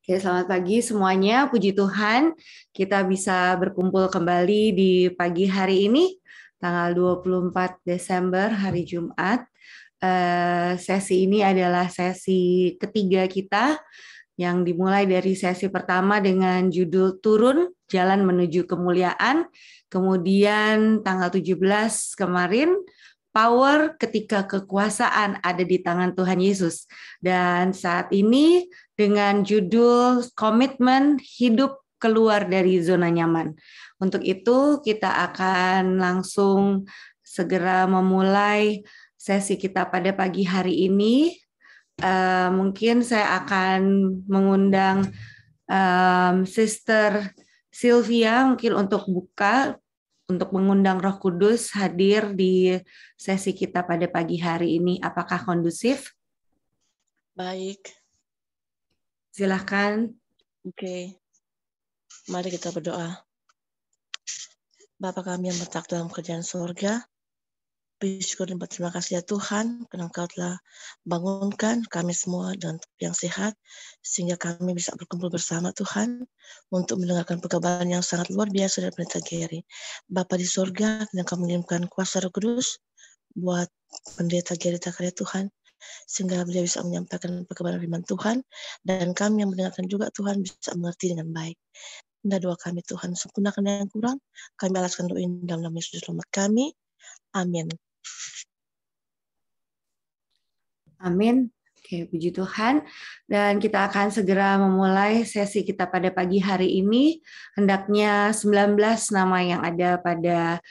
Oke, selamat pagi semuanya. Puji Tuhan, kita bisa berkumpul kembali di pagi hari ini, tanggal 24 Desember, hari Jumat. Sesi ini adalah sesi ketiga kita, yang dimulai dari sesi pertama dengan judul Turun, Jalan Menuju Kemuliaan. Kemudian tanggal 17 kemarin, Power ketika kekuasaan ada di tangan Tuhan Yesus. Dan saat ini dengan judul Komitmen Hidup Keluar dari Zona Nyaman. Untuk itu kita akan langsung segera memulai sesi kita pada pagi hari ini. Mungkin saya akan mengundang Sister Sylvia mungkin untuk buka, untuk mengundang Roh Kudus hadir di sesi kita pada pagi hari ini. Apakah kondusif? Baik. Silahkan. Oke. Mari kita berdoa. Bapa kami yang bertak dalam kerajaan surga, bersyukur dan berterima kasih ya Tuhan, karena Engkau telah bangunkan kami semua dengan tubuh yang sehat, sehingga kami bisa berkumpul bersama Tuhan, untuk mendengarkan perkabaran yang sangat luar biasa dari Pendeta Gary. Bapa di surga, yang Kau mengirimkan kuasa Roh Kudus, buat Pendeta Gary Zakaria Tuhan, sehingga beliau bisa menyampaikan perkabaran firman Tuhan, dan kami yang mendengarkan juga Tuhan bisa mengerti dengan baik. Dan doa kami Tuhan, sempurnakan yang kurang, kami alaskan doa ini dalam nama Yesus selamat kami. Amin. Amin. Oke, puji Tuhan. Dan kita akan segera memulai sesi kita pada pagi hari ini. Hendaknya 19 nama yang ada pada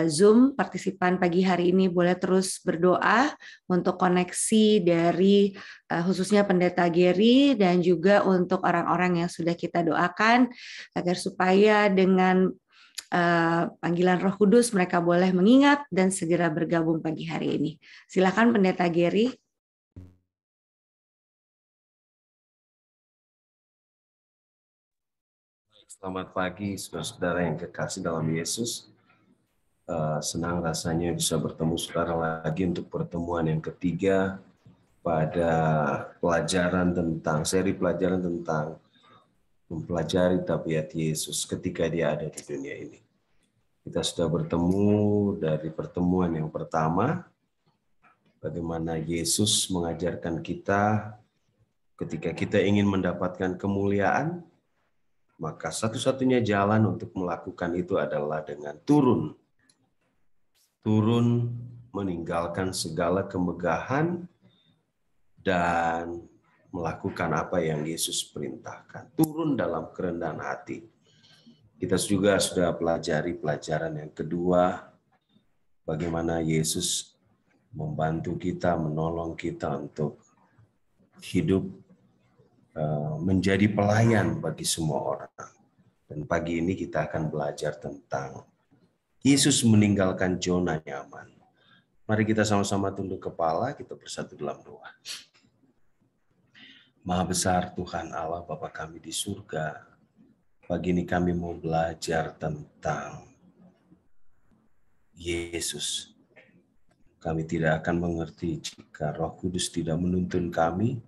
Zoom, partisipan pagi hari ini boleh terus berdoa untuk koneksi dari khususnya Pendeta Gary dan juga untuk orang-orang yang sudah kita doakan agar supaya dengan panggilan Roh Kudus mereka boleh mengingat dan segera bergabung pagi hari ini. Silakan Pendeta Gary. Selamat pagi, saudara-saudara yang kekasih dalam Yesus. Senang rasanya bisa bertemu saudara lagi untuk pertemuan yang ketiga pada seri pelajaran tentang mempelajari tabiat Yesus ketika dia ada di dunia ini. Kita sudah bertemu dari pertemuan yang pertama, bagaimana Yesus mengajarkan kita ketika kita ingin mendapatkan kemuliaan, maka satu-satunya jalan untuk melakukan itu adalah dengan turun meninggalkan segala kemegahan dan melakukan apa yang Yesus perintahkan. Turun dalam kerendahan hati. Kita juga sudah pelajari pelajaran yang kedua, bagaimana Yesus membantu kita, menolong kita untuk hidup menjadi pelayan bagi semua orang. Dan pagi ini kita akan belajar tentang Yesus meninggalkan zona nyaman. Mari kita sama-sama tunduk kepala, kita bersatu dalam doa. Maha besar Tuhan Allah Bapa kami di surga, pagi ini kami mau belajar tentang Yesus. Kami tidak akan mengerti jika Roh Kudus tidak menuntun kami,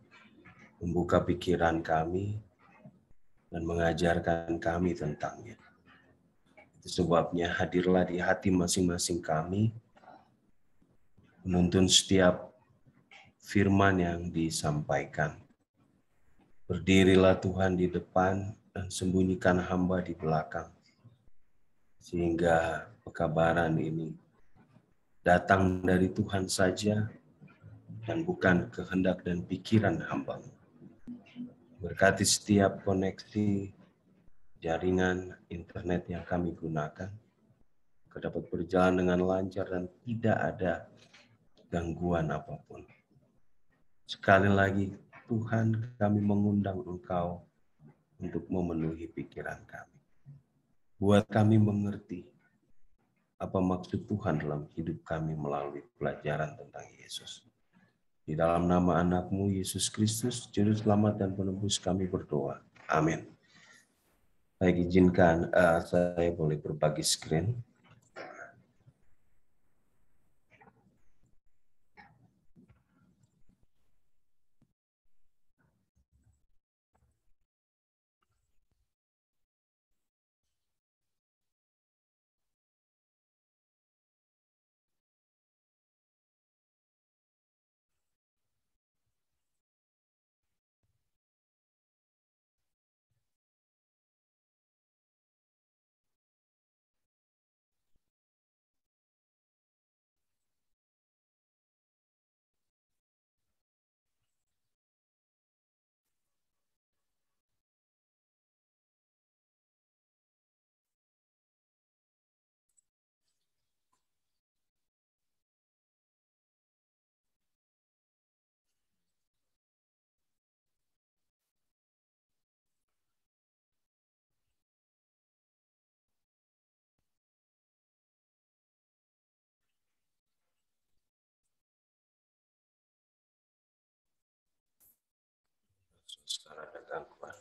membuka pikiran kami, dan mengajarkan kami tentangnya. Itu sebabnya hadirlah di hati masing-masing kami, menuntun setiap firman yang disampaikan. Berdirilah Tuhan di depan dan sembunyikan hamba di belakang. Sehingga pekabaran ini datang dari Tuhan saja dan bukan kehendak dan pikiran hamba. Berkati setiap koneksi jaringan internet yang kami gunakan, agar dapat berjalan dengan lancar dan tidak ada gangguan apapun. Sekali lagi, Tuhan, kami mengundang Engkau untuk memenuhi pikiran kami. Buat kami mengerti apa maksud Tuhan dalam hidup kami melalui pelajaran tentang Yesus. Di dalam nama anak-Mu, Yesus Kristus, Juru Selamat dan Penebus kami berdoa. Amin. Baik, izinkan saya boleh berbagi screen. Sekarang ada gangguan.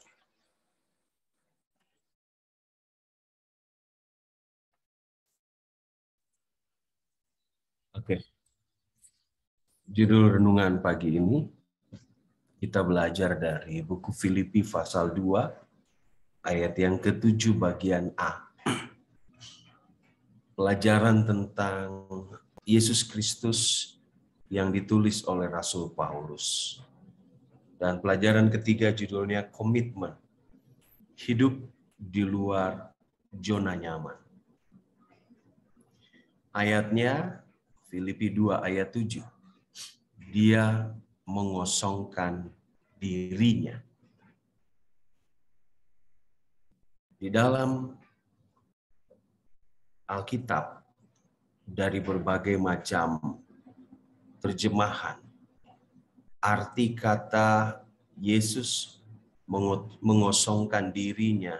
Oke. Judul renungan pagi ini kita belajar dari buku Filipi pasal 2 ayat yang ke-7 bagian A. Pelajaran tentang Yesus Kristus yang ditulis oleh Rasul Paulus. Dan pelajaran ketiga judulnya komitmen. Hidup di luar zona nyaman. Ayatnya Filipi 2 ayat 7. Dia mengosongkan dirinya. Di dalam Alkitab, dari berbagai macam terjemahan, arti kata Yesus mengosongkan dirinya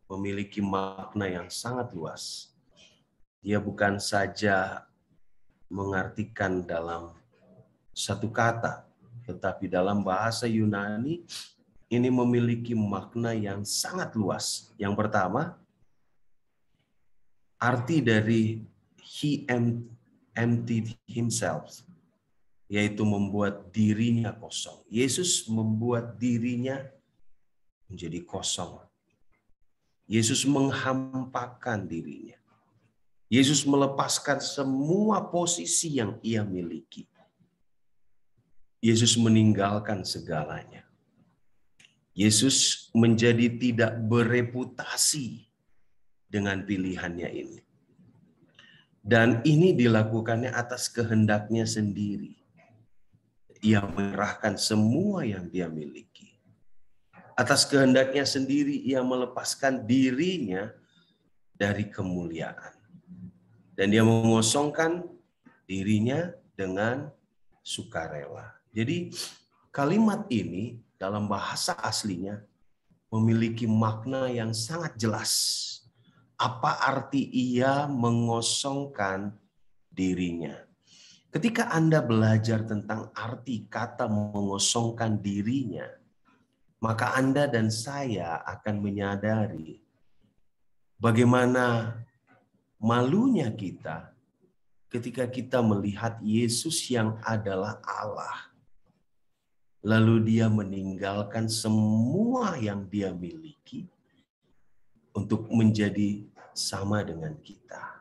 memiliki makna yang sangat luas. Dia bukan saja mengartikan dalam satu kata, tetapi dalam bahasa Yunani ini memiliki makna yang sangat luas. Yang pertama, arti dari he emptied himself, yaitu membuat dirinya kosong. Yesus membuat dirinya menjadi kosong. Yesus menghampakan dirinya. Yesus melepaskan semua posisi yang ia miliki. Yesus meninggalkan segalanya. Yesus menjadi tidak bereputasi dengan pilihannya ini. Dan ini dilakukannya atas kehendaknya sendiri. Ia menyerahkan semua yang dia miliki. Atas kehendaknya sendiri ia melepaskan dirinya dari kemuliaan. Dan dia mengosongkan dirinya dengan sukarela. Jadi kalimat ini dalam bahasa aslinya memiliki makna yang sangat jelas. Apa arti ia mengosongkan dirinya? Ketika Anda belajar tentang arti kata mengosongkan dirinya, maka Anda dan saya akan menyadari bagaimana malunya kita ketika kita melihat Yesus yang adalah Allah. Lalu dia meninggalkan semua yang dia miliki untuk menjadi sama dengan kita.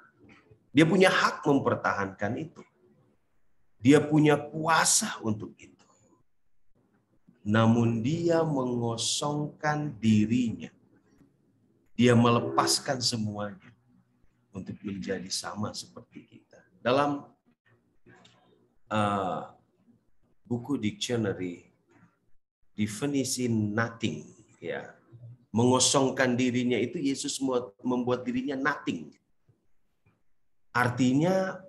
Dia punya hak mempertahankan itu. Dia punya kuasa untuk itu. Namun dia mengosongkan dirinya. Dia melepaskan semuanya untuk menjadi sama seperti kita. Dalam buku dictionary, definisi nothing, ya, mengosongkan dirinya itu Yesus membuat dirinya nothing. Artinya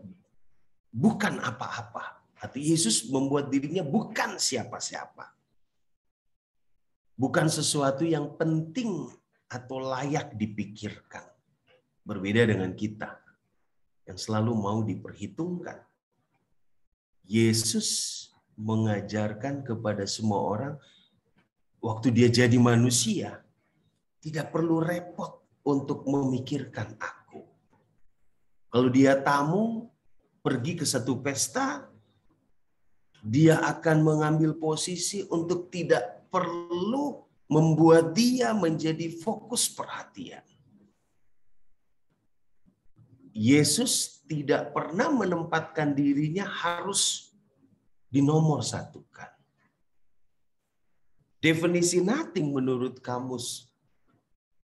bukan apa-apa. Artinya Yesus membuat dirinya bukan siapa-siapa. Bukan sesuatu yang penting atau layak dipikirkan. Berbeda dengan kita yang selalu mau diperhitungkan. Yesus mengajarkan kepada semua orang waktu dia jadi manusia tidak perlu repot untuk memikirkan aku. Kalau dia tamu pergi ke satu pesta, dia akan mengambil posisi untuk tidak perlu membuat dia menjadi fokus perhatian. Yesus tidak pernah menempatkan dirinya harus dinomorsatukan. Definisi nothing menurut kamus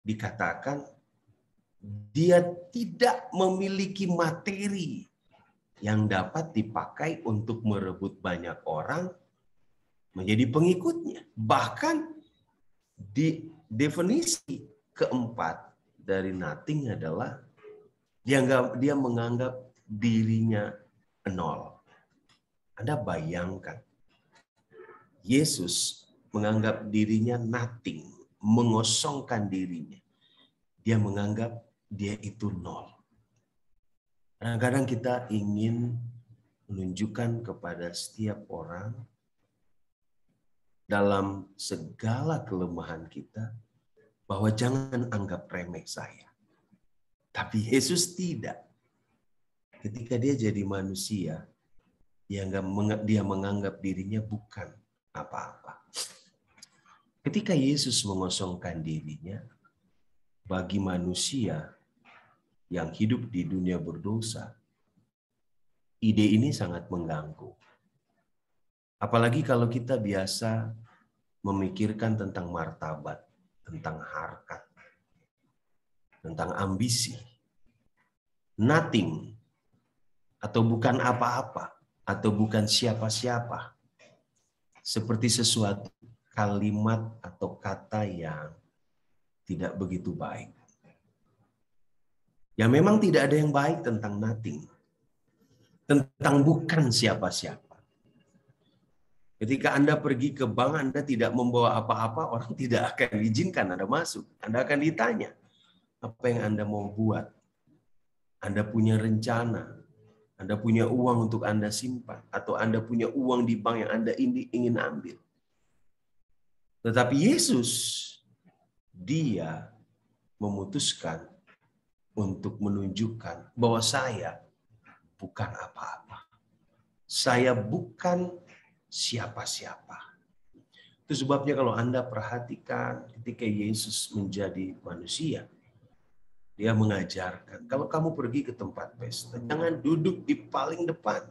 dikatakan dia tidak memiliki materi yang dapat dipakai untuk merebut banyak orang menjadi pengikutnya. Bahkan di definisi keempat dari nothing adalah dia menganggap dirinya nol. Anda bayangkan, Yesus menganggap dirinya nothing, mengosongkan dirinya. Dia menganggap dia itu nol. Kadang-kadang kita ingin menunjukkan kepada setiap orang dalam segala kelemahan kita, bahwa jangan anggap remeh saya. Tapi Yesus tidak. Ketika dia jadi manusia, dia menganggap dirinya bukan apa-apa. Ketika Yesus mengosongkan dirinya, bagi manusia yang hidup di dunia berdosa, ide ini sangat mengganggu. Apalagi kalau kita biasa memikirkan tentang martabat, tentang harkat, tentang ambisi. Nothing, atau bukan apa-apa, atau bukan siapa-siapa. Seperti sesuatu kalimat atau kata yang tidak begitu baik. Ya memang tidak ada yang baik tentang nothing. Tentang bukan siapa-siapa. Ketika Anda pergi ke bank, Anda tidak membawa apa-apa, orang tidak akan izinkan Anda masuk. Anda akan ditanya, apa yang Anda mau buat? Anda punya rencana, Anda punya uang untuk Anda simpan, atau Anda punya uang di bank yang Anda ingin ambil. Tetapi Yesus, dia memutuskan untuk menunjukkan bahwa saya bukan apa-apa. Saya bukan siapa-siapa. Itu sebabnya kalau Anda perhatikan ketika Yesus menjadi manusia, dia mengajarkan, kalau kamu pergi ke tempat pesta, jangan duduk di paling depan,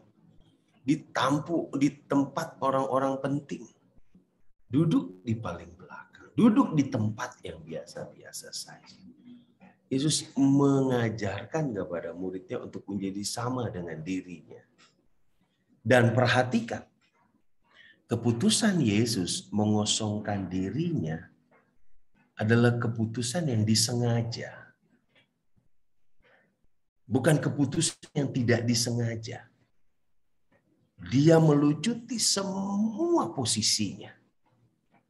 di tempat orang-orang penting. Duduk di paling belakang, duduk di tempat yang biasa-biasa saja. Yesus mengajarkan kepada muridnya untuk menjadi sama dengan dirinya. Dan perhatikan, keputusan Yesus mengosongkan dirinya adalah keputusan yang disengaja. Bukan keputusan yang tidak disengaja. Dia melucuti semua posisinya.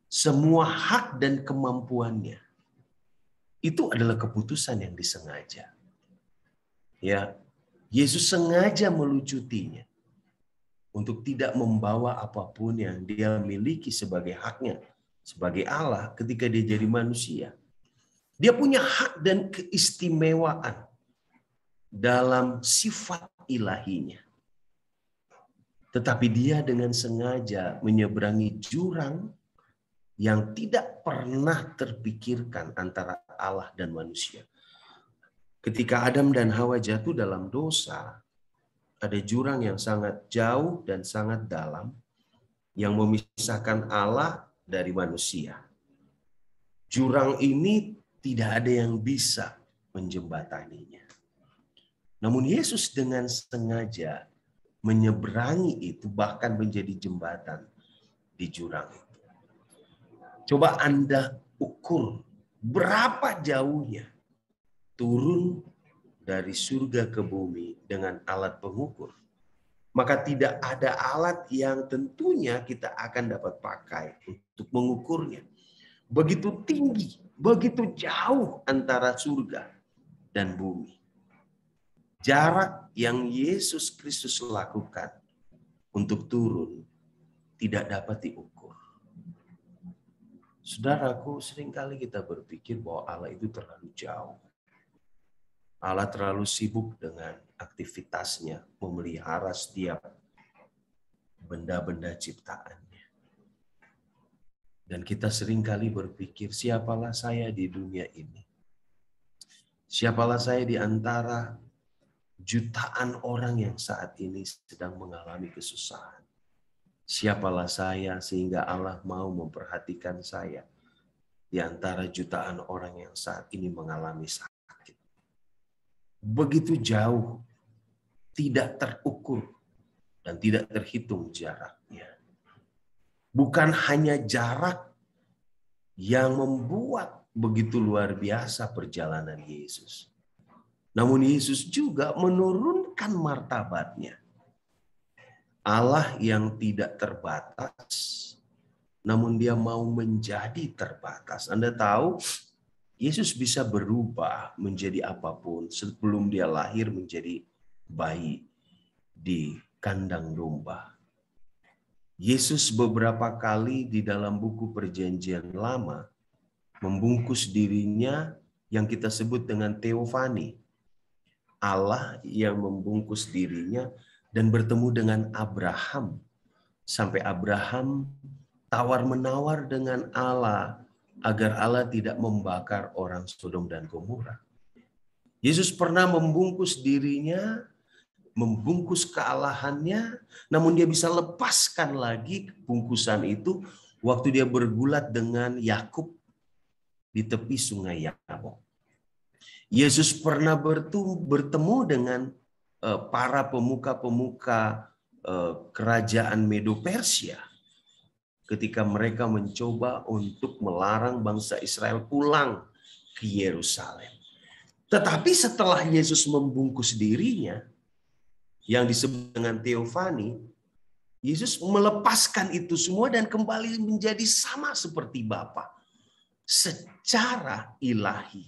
Semua hak dan kemampuannya. Itu adalah keputusan yang disengaja. Ya, Yesus sengaja melucutinya untuk tidak membawa apapun yang dia miliki sebagai haknya, sebagai Allah ketika dia jadi manusia. Dia punya hak dan keistimewaan dalam sifat ilahinya. Tetapi dia dengan sengaja menyeberangi jurang yang tidak pernah terpikirkan antara Allah dan manusia. Ketika Adam dan Hawa jatuh dalam dosa, ada jurang yang sangat jauh dan sangat dalam yang memisahkan Allah dari manusia. Jurang ini tidak ada yang bisa menjembataninya. Namun Yesus dengan sengaja menyeberangi itu, bahkan menjadi jembatan di jurang itu. Coba Anda ukur berapa jauhnya turun dari surga ke bumi dengan alat pengukur. Maka tidak ada alat yang tentunya kita akan dapat pakai untuk mengukurnya. Begitu tinggi, begitu jauh antara surga dan bumi. Jarak yang Yesus Kristus lakukan untuk turun tidak dapat diukur. Saudaraku, seringkali kita berpikir bahwa Allah itu terlalu jauh. Allah terlalu sibuk dengan aktivitasnya, memelihara setiap benda-benda ciptaannya. Dan kita seringkali berpikir, siapalah saya di dunia ini? Siapalah saya di antara jutaan orang yang saat ini sedang mengalami kesusahan? Siapalah saya sehingga Allah mau memperhatikan saya di antara jutaan orang yang saat ini mengalami sakit? Begitu jauh, tidak terukur dan tidak terhitung jaraknya. Bukan hanya jarak yang membuat begitu luar biasa perjalanan Yesus. Namun Yesus juga menurunkan martabatnya. Allah yang tidak terbatas, namun dia mau menjadi terbatas. Anda tahu, Yesus bisa berubah menjadi apapun sebelum dia lahir menjadi bayi di kandang domba. Yesus beberapa kali di dalam buku Perjanjian Lama membungkus dirinya yang kita sebut dengan teofani. Allah yang membungkus dirinya dan bertemu dengan Abraham. Sampai Abraham tawar-menawar dengan Allah agar Allah tidak membakar orang Sodom dan Gomora. Yesus pernah membungkus dirinya, membungkus kealahannya, namun dia bisa lepaskan lagi bungkusan itu waktu dia bergulat dengan Yakub di tepi sungai Yabok. Yesus pernah bertemu dengan para pemuka-pemuka kerajaan Medo Persia ketika mereka mencoba untuk melarang bangsa Israel pulang ke Yerusalem. Tetapi setelah Yesus membungkus dirinya, yang disebut dengan teofani, Yesus melepaskan itu semua dan kembali menjadi sama seperti Bapa secara ilahi.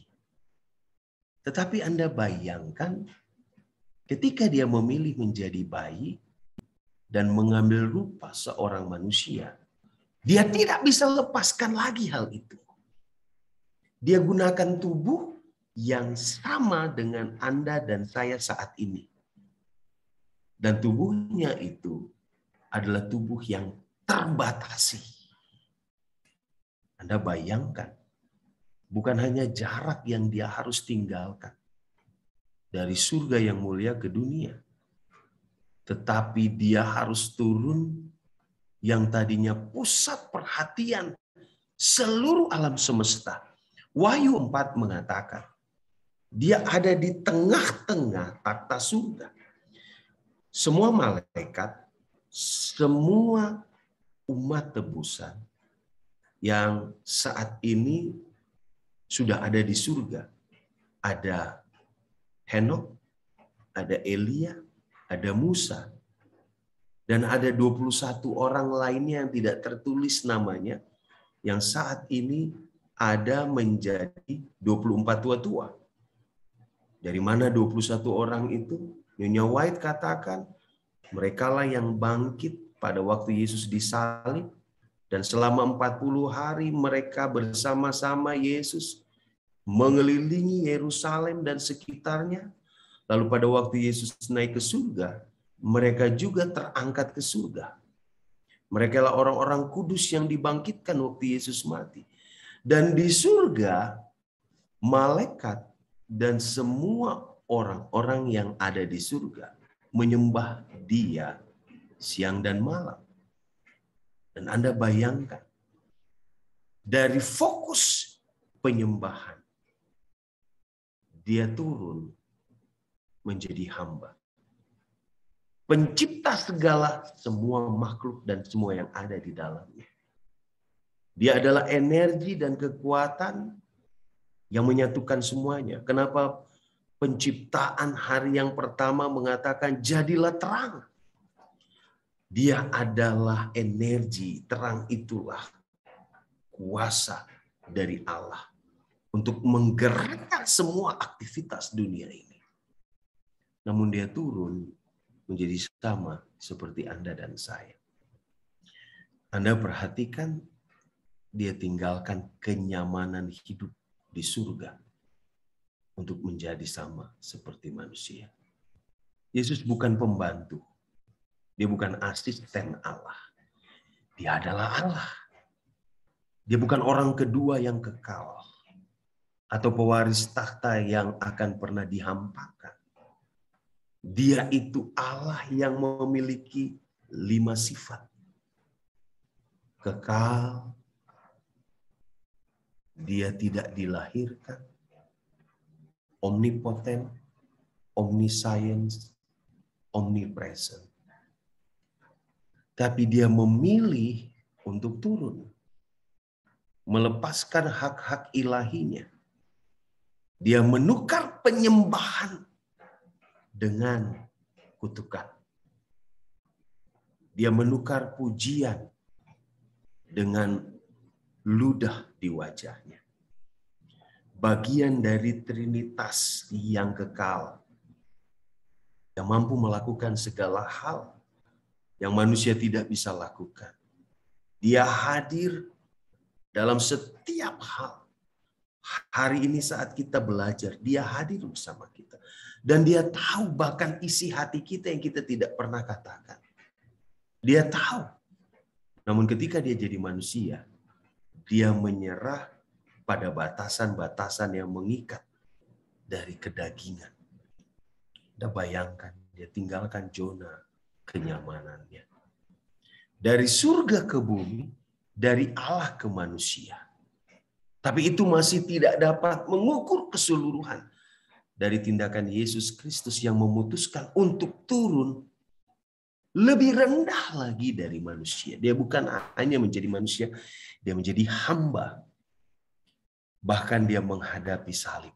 Tetapi Anda bayangkan ketika dia memilih menjadi bayi dan mengambil rupa seorang manusia, dia tidak bisa lepaskan lagi hal itu. Dia gunakan tubuh yang sama dengan Anda dan saya saat ini. Dan tubuhnya itu adalah tubuh yang terbatasi. Anda bayangkan, bukan hanya jarak yang dia harus tinggalkan dari surga yang mulia ke dunia, tetapi dia harus turun yang tadinya pusat perhatian seluruh alam semesta. Wahyu 4 mengatakan, dia ada di tengah-tengah takhta surga. Semua malaikat, semua umat tebusan yang saat ini sudah ada di surga. Ada Henok, ada Elia, ada Musa, dan ada 21 orang lainnya yang tidak tertulis namanya, yang saat ini ada menjadi 24 tua-tua. Dari mana 21 orang itu? Nyonya White katakan, merekalah yang bangkit pada waktu Yesus disalib, dan selama 40 hari mereka bersama-sama Yesus mengelilingi Yerusalem dan sekitarnya. Lalu pada waktu Yesus naik ke surga, mereka juga terangkat ke surga. Mereka lah orang-orang kudus yang dibangkitkan waktu Yesus mati. Dan di surga, malaikat dan semua orang-orang yang ada di surga menyembah Dia siang dan malam. Dan Anda bayangkan, dari fokus penyembahan, dia turun menjadi hamba. Pencipta segala semua makhluk dan semua yang ada di dalamnya. Dia adalah energi dan kekuatan yang menyatukan semuanya. Kenapa penciptaan hari yang pertama mengatakan jadilah terang? Dia adalah energi, terang itulah kuasa dari Allah untuk menggerakkan semua aktivitas dunia ini. Namun dia turun menjadi sama seperti Anda dan saya. Anda perhatikan, dia tinggalkan kenyamanan hidup di surga untuk menjadi sama seperti manusia. Yesus bukan pembantu. Dia bukan asisten Allah. Dia adalah Allah. Dia bukan orang kedua yang kekal atau pewaris takhta yang akan pernah dihampakan. Dia itu Allah yang memiliki 5 sifat. Kekal, dia tidak dilahirkan, omnipotent, omniscience, omnipresent. Tapi dia memilih untuk turun, melepaskan hak-hak ilahinya. Dia menukar penyembahan dengan kutukan. Dia menukar pujian dengan ludah di wajahnya. Bagian dari Trinitas yang kekal, yang mampu melakukan segala hal yang manusia tidak bisa lakukan. Dia hadir dalam setiap hal. Hari ini saat kita belajar, dia hadir bersama kita. Dan dia tahu bahkan isi hati kita yang kita tidak pernah katakan. Dia tahu. Namun ketika dia jadi manusia, dia menyerah pada batasan-batasan yang mengikat dari kedagingan. Anda bayangkan, dia tinggalkan zona kenyamanannya. Dari surga ke bumi, dari Allah ke manusia. Tapi itu masih tidak dapat mengukur keseluruhan dari tindakan Yesus Kristus yang memutuskan untuk turun lebih rendah lagi dari manusia. Dia bukan hanya menjadi manusia, dia menjadi hamba. Bahkan dia menghadapi salib.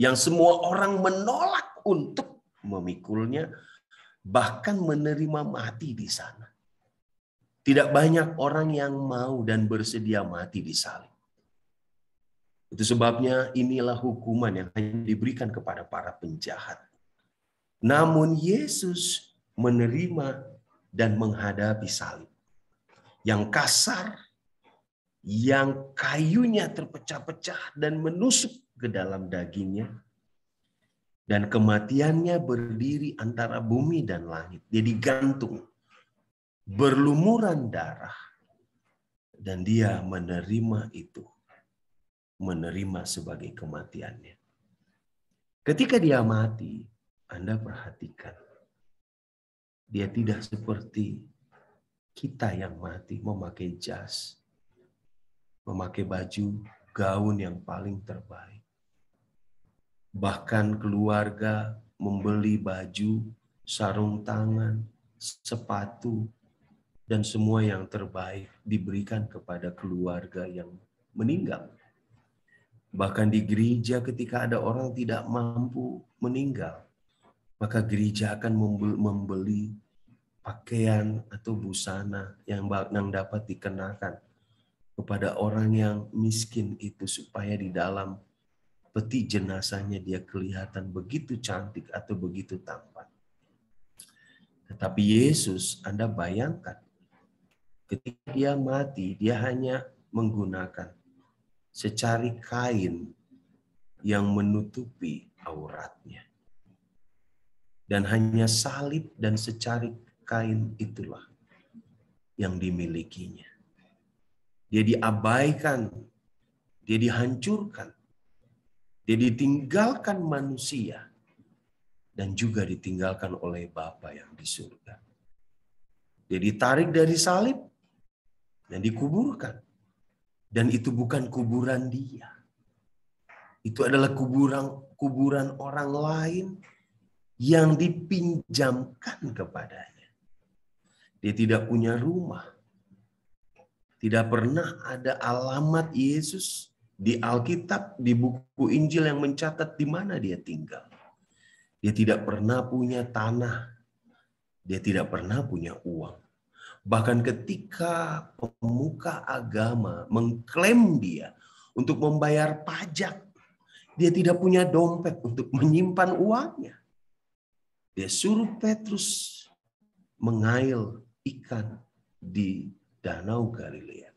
Yang semua orang menolak untuk memikulnya, bahkan menerima mati di sana. Tidak banyak orang yang mau dan bersedia mati di salib. Itu sebabnya inilah hukuman yang hanya diberikan kepada para penjahat. Namun Yesus menerima dan menghadapi salib. Yang kasar, yang kayunya terpecah-pecah dan menusuk ke dalam dagingnya. Dan kematiannya berdiri antara bumi dan langit. Dia digantung. Berlumuran darah. Dan dia menerima itu. Menerima sebagai kematiannya. Ketika dia mati, Anda perhatikan. Dia tidak seperti kita yang mati memakai jas. Memakai baju, gaun yang paling terbaik. Bahkan keluarga membeli baju, sarung tangan, sepatu, dan semua yang terbaik diberikan kepada keluarga yang meninggal. Bahkan di gereja ketika ada orang tidak mampu meninggal, maka gereja akan membeli pakaian atau busana yang dapat dikenakan kepada orang yang miskin itu supaya di dalam peti jenazahnya dia kelihatan begitu cantik atau begitu tampan. Tetapi Yesus, Anda bayangkan, ketika dia mati, dia hanya menggunakan secari kain yang menutupi auratnya. Dan hanya salib dan secari kain itulah yang dimilikinya. Dia diabaikan, dia dihancurkan, dia ditinggalkan manusia, dan juga ditinggalkan oleh Bapa yang di surga. Dia ditarik dari salib dan dikuburkan. Dan itu bukan kuburan dia. Itu adalah kuburan orang lain yang dipinjamkan kepadanya. Dia tidak punya rumah. Tidak pernah ada alamat Yesus di Alkitab, di buku Injil yang mencatat di mana dia tinggal. Dia tidak pernah punya tanah. Dia tidak pernah punya uang. Bahkan ketika pemuka agama mengklaim dia untuk membayar pajak, dia tidak punya dompet untuk menyimpan uangnya. Dia suruh Petrus mengail ikan di Danau Galilea.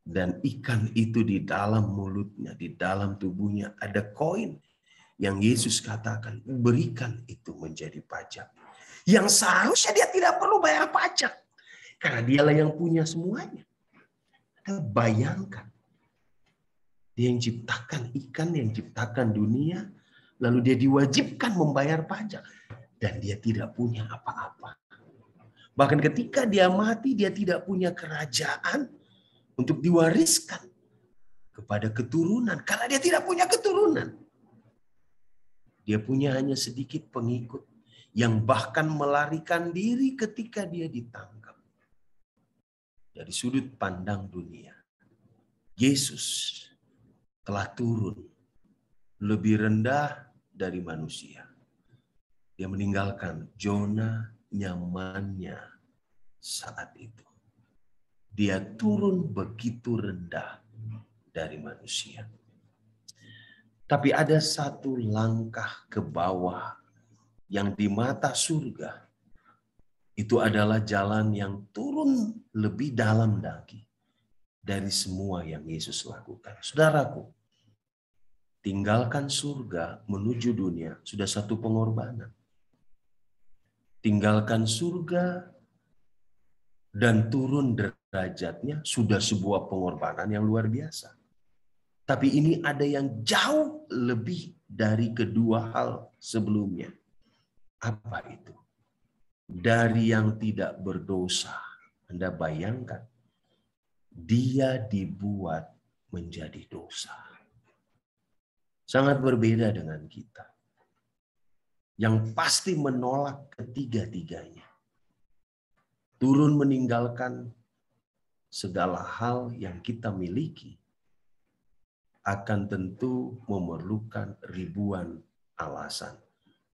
Dan ikan itu di dalam mulutnya, di dalam tubuhnya ada koin yang Yesus katakan, berikan itu menjadi pajak. Yang seharusnya dia tidak perlu bayar pajak. Karena dialah yang punya semuanya. Anda bayangkan. Dia yang ciptakan ikan, yang ciptakan dunia. Lalu dia diwajibkan membayar pajak. Dan dia tidak punya apa-apa. Bahkan ketika dia mati, dia tidak punya kerajaan untuk diwariskan kepada keturunan. Karena dia tidak punya keturunan. Dia punya hanya sedikit pengikut. Yang bahkan melarikan diri ketika dia ditangkap. Dari sudut pandang dunia, Yesus telah turun lebih rendah dari manusia. Dia meninggalkan zona nyamannya saat itu. Dia turun begitu rendah dari manusia. Tapi ada satu langkah ke bawah yang di mata surga Itu adalah jalan yang turun lebih dalam lagi dari semua yang Yesus lakukan. Saudaraku, tinggalkan surga menuju dunia sudah satu pengorbanan. Tinggalkan surga dan turun derajatnya sudah sebuah pengorbanan yang luar biasa. Tapi ini ada yang jauh lebih dari kedua hal sebelumnya. Apa itu? Dari yang tidak berdosa. Anda bayangkan, dia dibuat menjadi dosa. Sangat berbeda dengan kita. Yang pasti menolak ketiga-tiganya. Turun meninggalkan segala hal yang kita miliki akan tentu memerlukan ribuan alasan,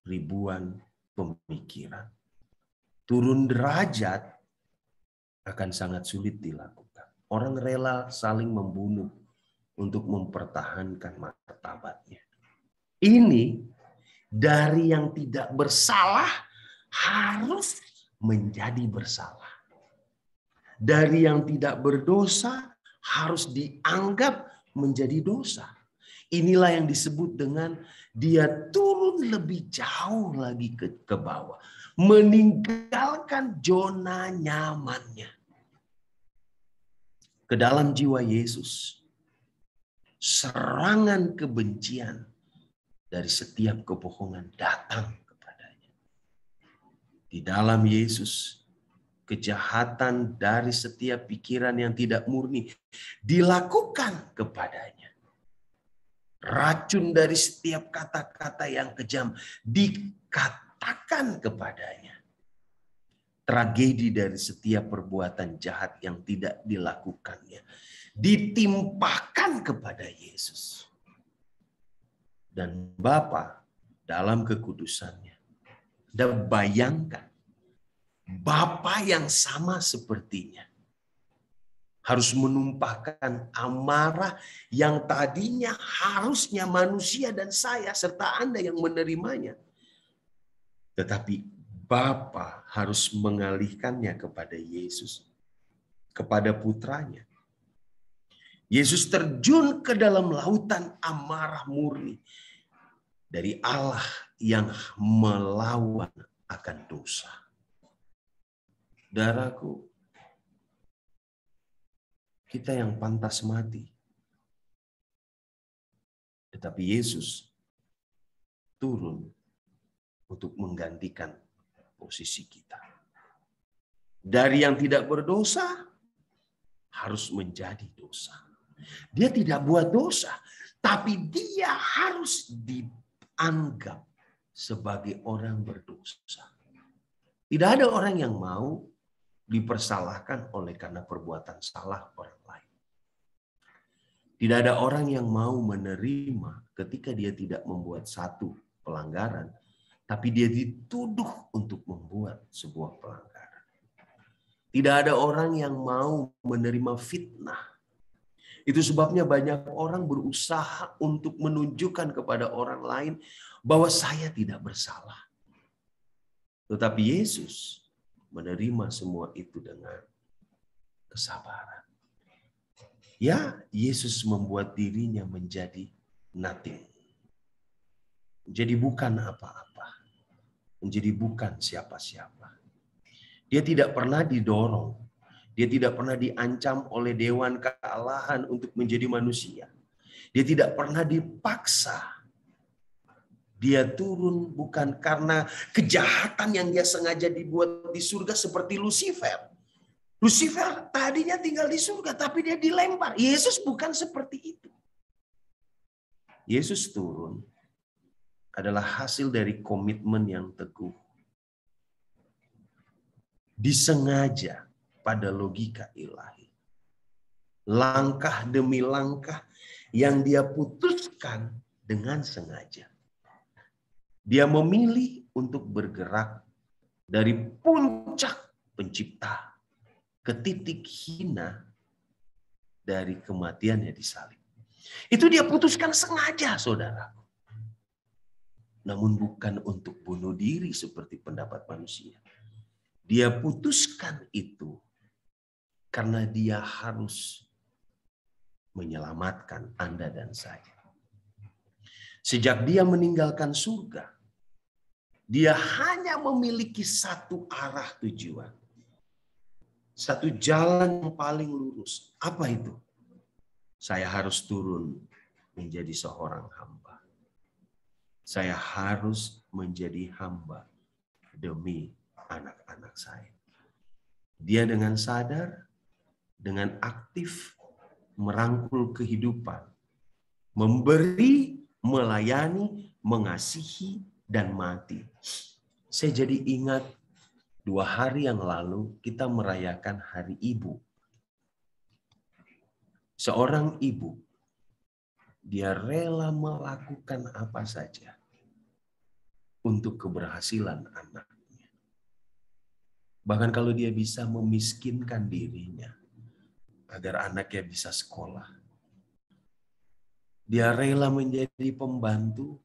ribuan pemikiran. Turun derajat akan sangat sulit dilakukan. Orang rela saling membunuh untuk mempertahankan martabatnya. Ini dari yang tidak bersalah harus menjadi bersalah. Dari yang tidak berdosa harus dianggap menjadi dosa. Inilah yang disebut dengan dia turun lebih jauh lagi ke bawah. Meninggalkan zona nyamannya. Ke dalam jiwa Yesus. Serangan kebencian dari setiap kebohongan datang kepadanya. Di dalam Yesus, kejahatan dari setiap pikiran yang tidak murni dilakukan kepadanya. Racun dari setiap kata-kata yang kejam dikatakan kepadanya. Tragedi dari setiap perbuatan jahat yang tidak dilakukannya ditimpakan kepada Yesus. Dan Bapa dalam kekudusannya, dan bayangkan Bapa yang sama sepertinya harus menumpahkan amarah yang tadinya harusnya manusia dan saya serta Anda yang menerimanya. Tetapi Bapa harus mengalihkannya kepada Yesus, kepada putranya. Yesus terjun ke dalam lautan amarah murni dari Allah yang melawan akan dosa. Saudaraku, kita yang pantas mati. Tetapi Yesus turun untuk menggantikan posisi kita. Dari yang tidak berdosa harus menjadi dosa. Dia tidak buat dosa, tapi dia harus dianggap sebagai orang berdosa. Tidak ada orang yang mau dipersalahkan oleh karena perbuatan salah orang lain. Tidak ada orang yang mau menerima ketika dia tidak membuat satu pelanggaran, tapi dia dituduh untuk membuat sebuah pelanggaran. Tidak ada orang yang mau menerima fitnah. Itu sebabnya banyak orang berusaha untuk menunjukkan kepada orang lain bahwa saya tidak bersalah. Tetapi Yesus menerima semua itu dengan kesabaran. Ya, Yesus membuat dirinya menjadi nothing. Menjadi bukan apa-apa. Menjadi bukan siapa-siapa. Dia tidak pernah didorong. Dia tidak pernah diancam oleh dewan kealahan untuk menjadi manusia. Dia tidak pernah dipaksa. Dia turun bukan karena kejahatan yang dia sengaja dibuat di surga seperti Lucifer. Lucifer tadinya tinggal di surga, tapi dia dilempar. Yesus bukan seperti itu. Yesus turun adalah hasil dari komitmen yang teguh. Disengaja pada logika ilahi. Langkah demi langkah yang dia putuskan dengan sengaja. Dia memilih untuk bergerak dari puncak pencipta ke titik hina dari kematiannya di salib. Itu dia putuskan sengaja, saudara. Namun bukan untuk bunuh diri seperti pendapat manusia. Dia putuskan itu karena dia harus menyelamatkan Anda dan saya. Sejak dia meninggalkan surga, dia hanya memiliki satu arah tujuan. Satu jalan yang paling lurus. Apa itu? Saya harus turun menjadi seorang hamba. Saya harus menjadi hamba demi anak-anak saya. Dia dengan sadar, dengan aktif merangkul kehidupan, memberi, melayani, mengasihi, dan mati. Saya jadi ingat 2 hari yang lalu kita merayakan Hari Ibu. Seorang ibu, dia rela melakukan apa saja untuk keberhasilan anaknya. Bahkan kalau dia bisa memiskinkan dirinya agar anaknya bisa sekolah. Dia rela menjadi pembantu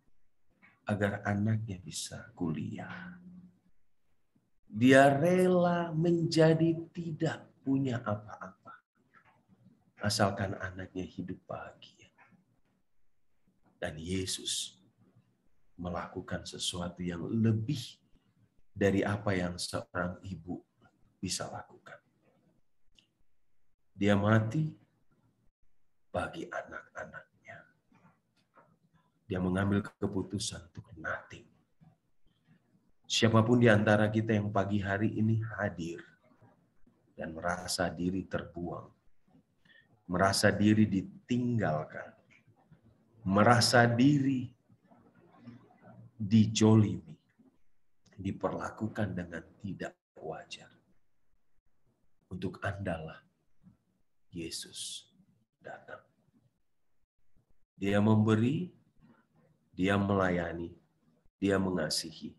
agar anaknya bisa kuliah. Dia rela menjadi tidak punya apa-apa, asalkan anaknya hidup bahagia. Dan Yesus melakukan sesuatu yang lebih dari apa yang seorang ibu bisa lakukan. Dia mati bagi anak-anaknya. Dia mengambil keputusan untuk nothing. Siapapun di antara kita yang pagi hari ini hadir dan merasa diri terbuang, merasa diri ditinggalkan, merasa diri dijolimi, diperlakukan dengan tidak wajar. Untuk Andalah Yesus datang. Dia memberi, dia melayani, dia mengasihi,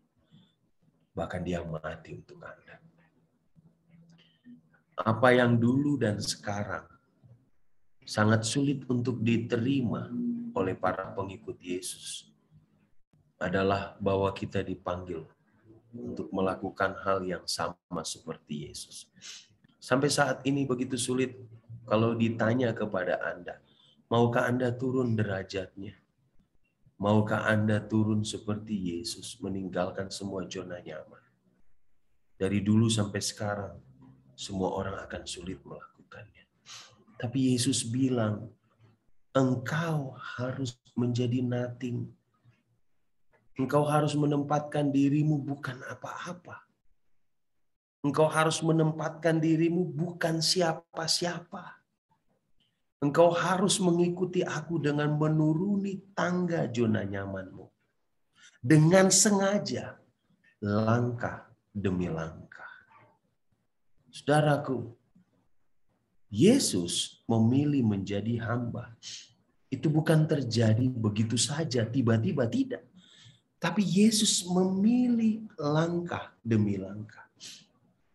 bahkan dia mati untuk Anda. Apa yang dulu dan sekarang sangat sulit untuk diterima oleh para pengikut Yesus adalah bahwa kita dipanggil untuk melakukan hal yang sama seperti Yesus. Sampai saat ini begitu sulit kalau ditanya kepada Anda, maukah Anda turun derajatnya? Maukah Anda turun seperti Yesus, meninggalkan semua zona nyaman? Dari dulu sampai sekarang, semua orang akan sulit melakukannya. Tapi Yesus bilang, engkau harus menjadi nothing. Engkau harus menempatkan dirimu bukan apa-apa. Engkau harus menempatkan dirimu bukan siapa-siapa. Engkau harus mengikuti aku dengan menuruni tangga zona nyamanmu. Dengan sengaja, langkah demi langkah. Saudaraku, Yesus memilih menjadi hamba. Itu bukan terjadi begitu saja, tiba-tiba tidak. Tapi Yesus memilih langkah demi langkah.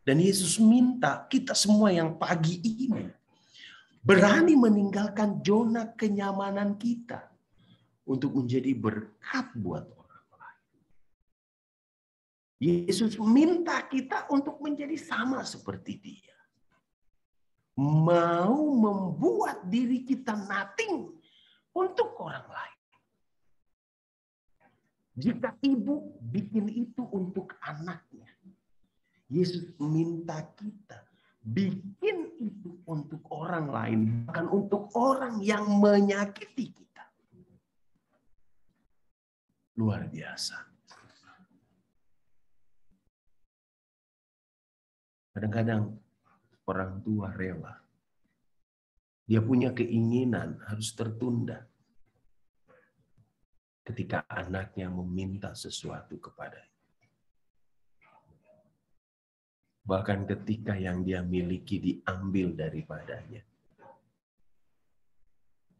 Dan Yesus minta kita semua yang pagi ini berani meninggalkan zona kenyamanan kita untuk menjadi berkat buat orang lain. Yesus minta kita untuk menjadi sama seperti Dia. Mau membuat diri kita nothing untuk orang lain. Jika ibu bikin itu untuk anaknya, Yesus minta kita bikin itu untuk orang lain, bahkan untuk orang yang menyakiti kita. Luar biasa. Kadang-kadang orang tua rela. Dia punya keinginan harus tertunda ketika anaknya meminta sesuatu kepadanya. Bahkan ketika yang dia miliki diambil daripadanya.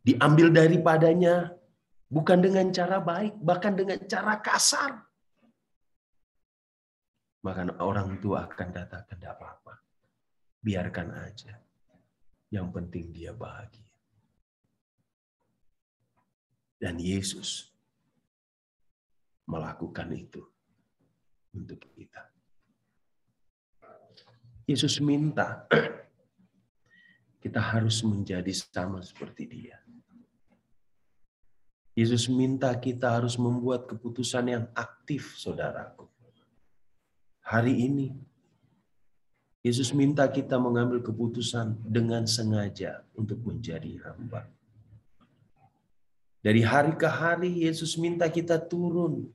Diambil daripadanya bukan dengan cara baik, bahkan dengan cara kasar. Maka orang tua akan katakan, tidak apa-apa. Biarkan aja. Yang penting dia bahagia. Dan Yesus melakukan itu untuk kita. Yesus minta kita harus menjadi sama seperti Dia. Yesus minta kita harus membuat keputusan yang aktif, saudaraku. Hari ini, Yesus minta kita mengambil keputusan dengan sengaja untuk menjadi hamba. Dari hari ke hari, Yesus minta kita turun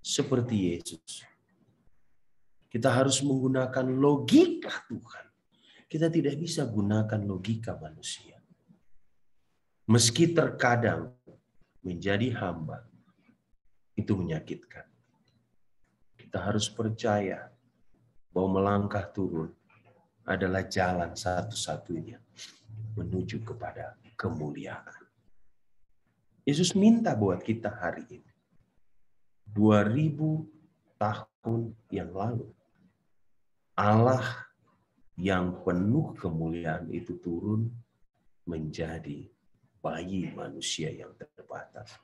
seperti Yesus. Kita harus menggunakan logika Tuhan. Kita tidak bisa gunakan logika manusia. Meski terkadang menjadi hamba, itu menyakitkan. Kita harus percaya bahwa melangkah turun adalah jalan satu-satunya menuju kepada kemuliaan. Yesus minta buat kita hari ini. 2000 tahun yang lalu, Allah yang penuh kemuliaan itu turun menjadi bayi manusia yang terbatas.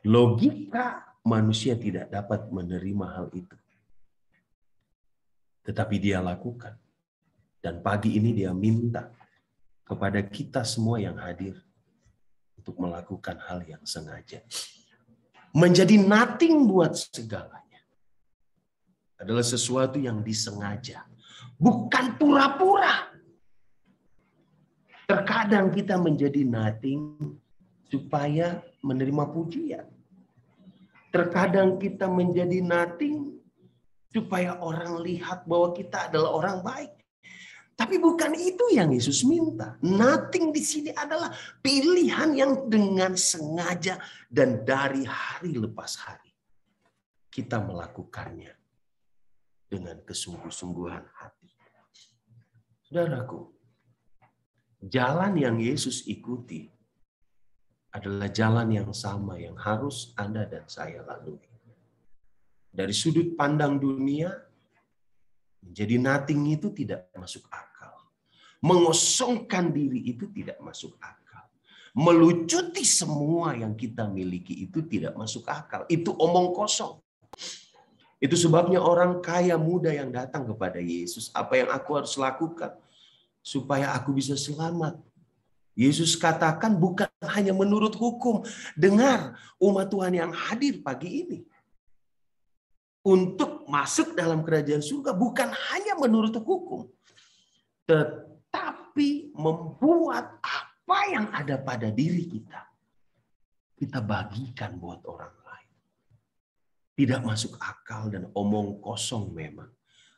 Logika manusia tidak dapat menerima hal itu. Tetapi Dia lakukan. Dan pagi ini Dia minta kepada kita semua yang hadir untuk melakukan hal yang sengaja. Menjadi nothing buat segalanya adalah sesuatu yang disengaja. Bukan pura-pura. Terkadang kita menjadi nothing supaya menerima pujian. Terkadang kita menjadi nothing supaya orang lihat bahwa kita adalah orang baik. Tapi bukan itu yang Yesus minta. Nothing di sini adalah pilihan yang dengan sengaja dan dari hari lepas hari kita melakukannya dengan kesungguh-sungguhan hati. Saudaraku, jalan yang Yesus ikuti adalah jalan yang sama yang harus Anda dan saya lalui. Dari sudut pandang dunia, menjadi nothing itu tidak masuk akal. Mengosongkan diri itu tidak masuk akal. Melucuti semua yang kita miliki itu tidak masuk akal. Itu omong kosong. Itu sebabnya orang kaya muda yang datang kepada Yesus, apa yang aku harus lakukan supaya aku bisa selamat? Yesus katakan bukan hanya menurut hukum. Dengar umat Tuhan yang hadir pagi ini. Untuk masuk dalam kerajaan surga bukan hanya menurut hukum. Tetapi membuat apa yang ada pada diri kita. Kita bagikan buat orang lain. Tidak masuk akal dan omong kosong memang.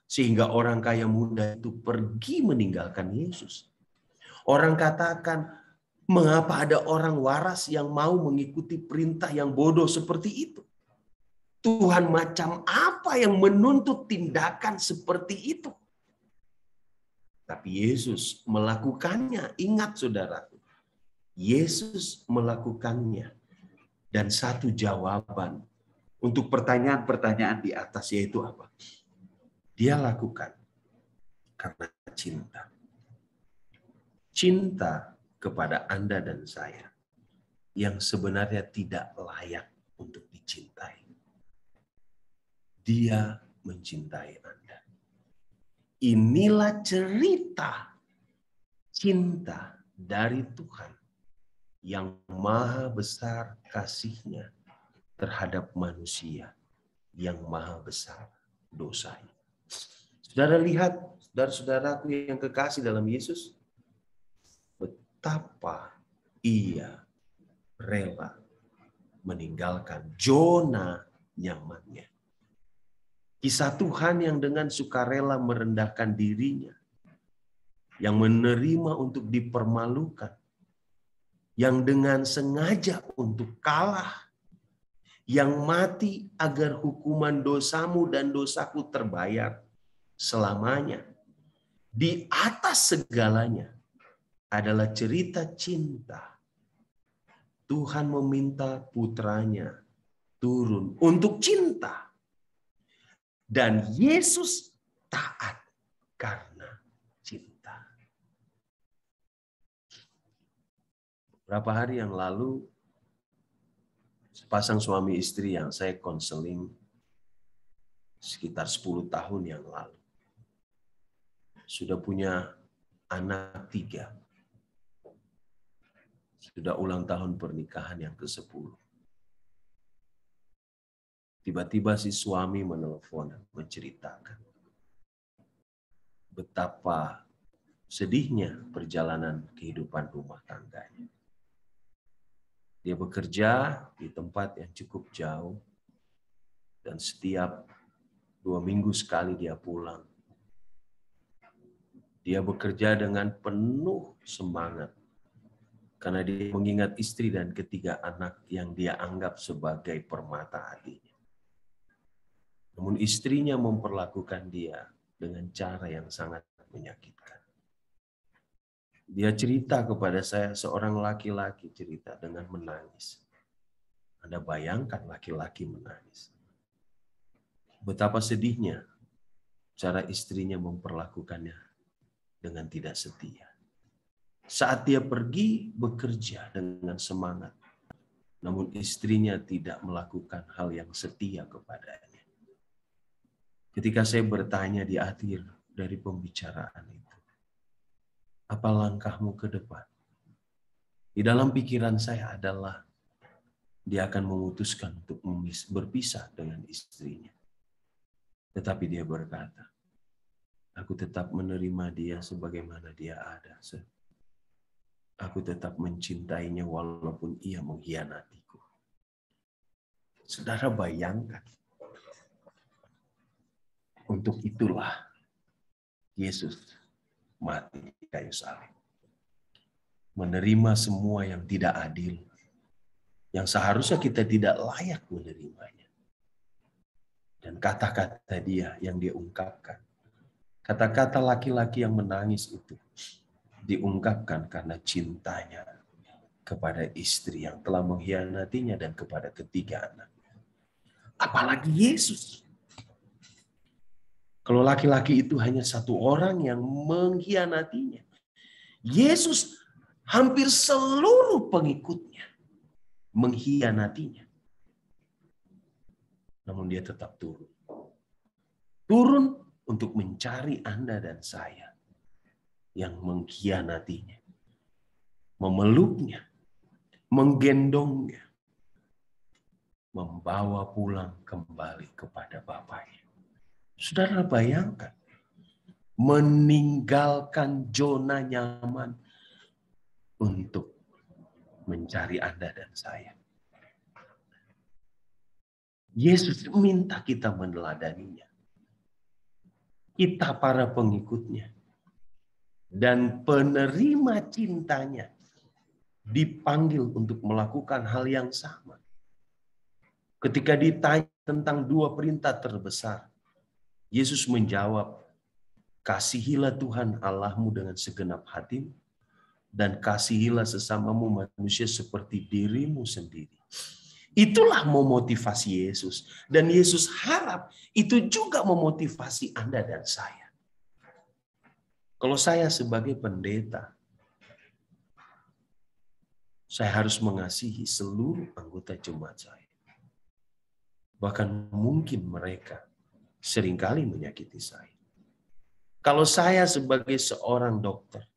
Sehingga orang kaya muda itu pergi meninggalkan Yesus. Orang katakan, mengapa ada orang waras yang mau mengikuti perintah yang bodoh seperti itu? Tuhan macam apa yang menuntut tindakan seperti itu? Tapi Yesus melakukannya. Ingat saudara, Yesus melakukannya. Dan satu jawaban untuk pertanyaan-pertanyaan di atas yaitu apa? Dia lakukan karena cinta. Cinta kepada Anda dan saya yang sebenarnya tidak layak untuk dicintai. Dia mencintai Anda. Inilah cerita cinta dari Tuhan yang maha besar kasih-Nya terhadap manusia yang maha besar dosanya. Saudara lihat, saudara-saudaraku yang kekasih dalam Yesus, betapa Ia rela meninggalkan zona nyamannya. Kisah Tuhan yang dengan sukarela merendahkan dirinya, yang menerima untuk dipermalukan, yang dengan sengaja untuk kalah, yang mati agar hukuman dosamu dan dosaku terbayar selamanya. Di atas segalanya adalah cerita cinta. Tuhan meminta putranya turun untuk cinta. Dan Yesus taat karena cinta. Beberapa hari yang lalu, sepasang suami istri yang saya konseling, sekitar 10 tahun yang lalu. Sudah punya anak 3. Sudah ulang tahun pernikahan yang ke-10. Tiba-tiba si suami menelpon menceritakan betapa sedihnya perjalanan kehidupan rumah tangganya. Dia bekerja di tempat yang cukup jauh dan setiap 2 minggu sekali dia pulang. Dia bekerja dengan penuh semangat karena dia mengingat istri dan ketiga anak yang dia anggap sebagai permata hatinya. Namun istrinya memperlakukan dia dengan cara yang sangat menyakitkan. Dia cerita kepada saya, seorang laki-laki cerita dengan menangis. Anda bayangkan laki-laki menangis. Betapa sedihnya cara istrinya memperlakukannya dengan tidak setia. Saat dia pergi bekerja dengan semangat, namun istrinya tidak melakukan hal yang setia kepadanya. Ketika saya bertanya di akhir dari pembicaraan itu, apa langkahmu ke depan? Di dalam pikiran saya adalah dia akan memutuskan untuk berpisah dengan istrinya. Tetapi dia berkata, aku tetap menerima dia sebagaimana dia ada. Aku tetap mencintainya walaupun ia mengkhianatiku. Saudara bayangkan, untuk itulah Yesus mati di kayu salib. Menerima semua yang tidak adil, yang seharusnya kita tidak layak menerimanya. Dan kata-kata dia yang dia ungkapkan, kata-kata laki-laki yang menangis itu, diungkapkan karena cintanya kepada istri yang telah mengkhianatinya dan kepada ketiga anak. Apalagi Yesus. Kalau laki-laki itu hanya satu orang yang mengkhianatinya, Yesus hampir seluruh pengikutnya mengkhianatinya. Namun dia tetap turun. Turun untuk mencari Anda dan saya yang mengkhianatinya. Memeluknya, menggendongnya, membawa pulang kembali kepada Bapaknya. Saudara bayangkan, meninggalkan zona nyaman untuk mencari Anda dan saya. Yesus minta kita meneladaninya. Kita para pengikutnya dan penerima cintanya dipanggil untuk melakukan hal yang sama. Ketika ditanya tentang 2 perintah terbesar, Yesus menjawab, kasihilah Tuhan Allahmu dengan segenap hatimu, dan kasihilah sesamamu manusia seperti dirimu sendiri. Itulah memotivasi Yesus. Dan Yesus harap itu juga memotivasi Anda dan saya. Kalau saya sebagai pendeta, saya harus mengasihi seluruh anggota jemaat saya. Bahkan mungkin mereka seringkali menyakiti saya. Kalau saya sebagai seorang dokter,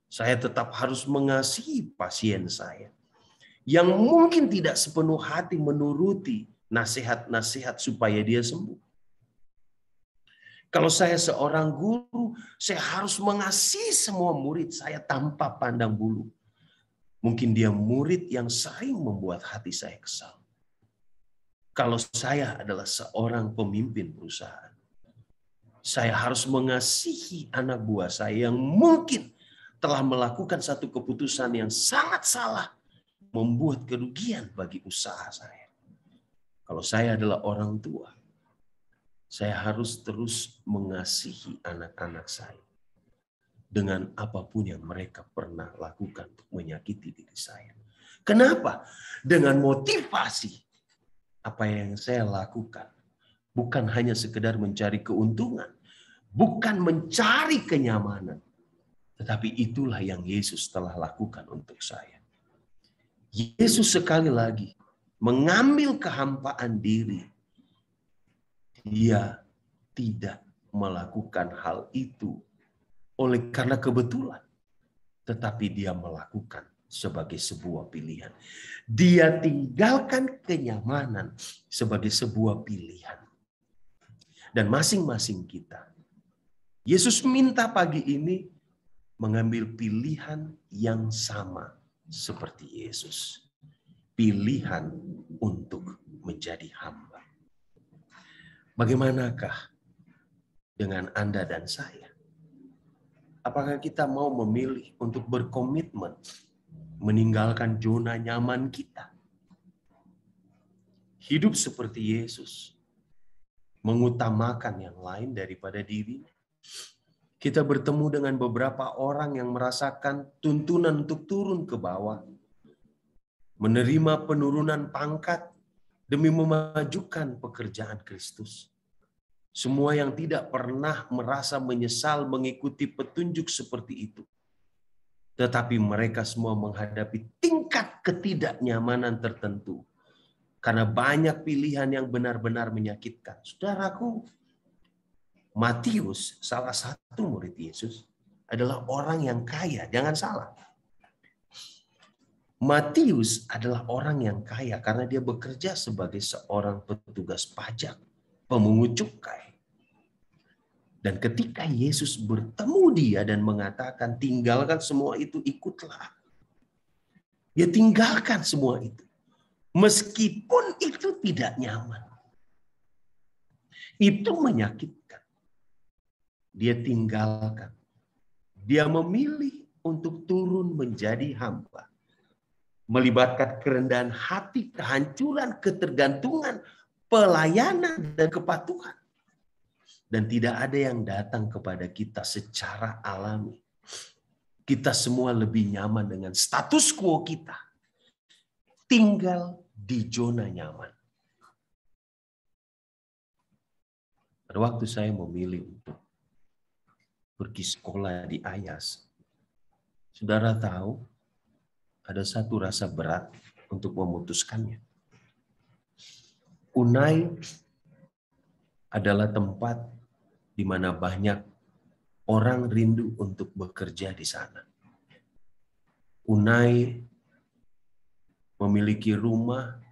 saya tetap harus mengasihi pasien saya yang mungkin tidak sepenuh hati menuruti nasihat-nasihat supaya dia sembuh. Kalau saya seorang guru, saya harus mengasihi semua murid saya tanpa pandang bulu. Mungkin dia murid yang sering membuat hati saya kesal. Kalau saya adalah seorang pemimpin perusahaan, saya harus mengasihi anak buah saya yang mungkin telah melakukan satu keputusan yang sangat salah, membuat kerugian bagi usaha saya. Kalau saya adalah orang tua, saya harus terus mengasihi anak-anak saya dengan apapun yang mereka pernah lakukan untuk menyakiti diri saya. Kenapa? Dengan motivasi apa yang saya lakukan bukan hanya sekedar mencari keuntungan, bukan mencari kenyamanan, tetapi itulah yang Yesus telah lakukan untuk saya. Yesus sekali lagi mengambil kehampaan diri Dia tidak melakukan hal itu karena kebetulan, tetapi dia melakukan sebagai sebuah pilihan. Dia tinggalkan kenyamanan sebagai sebuah pilihan. Dan masing-masing kita, Yesus minta pagi ini mengambil pilihan yang sama seperti Yesus. Pilihan untuk menjadi hamba. Bagaimanakah dengan Anda dan saya? Apakah kita mau memilih untuk berkomitmen meninggalkan zona nyaman kita? Hidup seperti Yesus, mengutamakan yang lain daripada dirinya. Kita bertemu dengan beberapa orang yang merasakan tuntunan untuk turun ke bawah, menerima penurunan pangkat demi memajukan pekerjaan Kristus. Semua yang tidak pernah merasa menyesal mengikuti petunjuk seperti itu. Tetapi mereka semua menghadapi tingkat ketidaknyamanan tertentu. Karena banyak pilihan yang benar-benar menyakitkan. Saudaraku, Matius, salah satu murid Yesus, adalah orang yang kaya. Jangan salah. Matius adalah orang yang kaya karena dia bekerja sebagai seorang petugas pajak, pemungut cukai. Dan ketika Yesus bertemu dia dan mengatakan, tinggalkan semua itu, ikutlah. Dia tinggalkan semua itu. Meskipun itu tidak nyaman. Itu menyakitkan. Dia tinggalkan. Dia memilih untuk turun menjadi hamba. Melibatkan kerendahan hati, kehancuran, ketergantungan, pelayanan, dan kepatuhan. Dan tidak ada yang datang kepada kita secara alami. Kita semua lebih nyaman dengan status quo kita. Tinggal di zona nyaman. Pada waktu saya memilih untuk pergi sekolah di Ayas, saudara tahu ada satu rasa berat untuk memutuskannya. Unai adalah tempat di mana banyak orang rindu untuk bekerja di sana. Unai memiliki rumah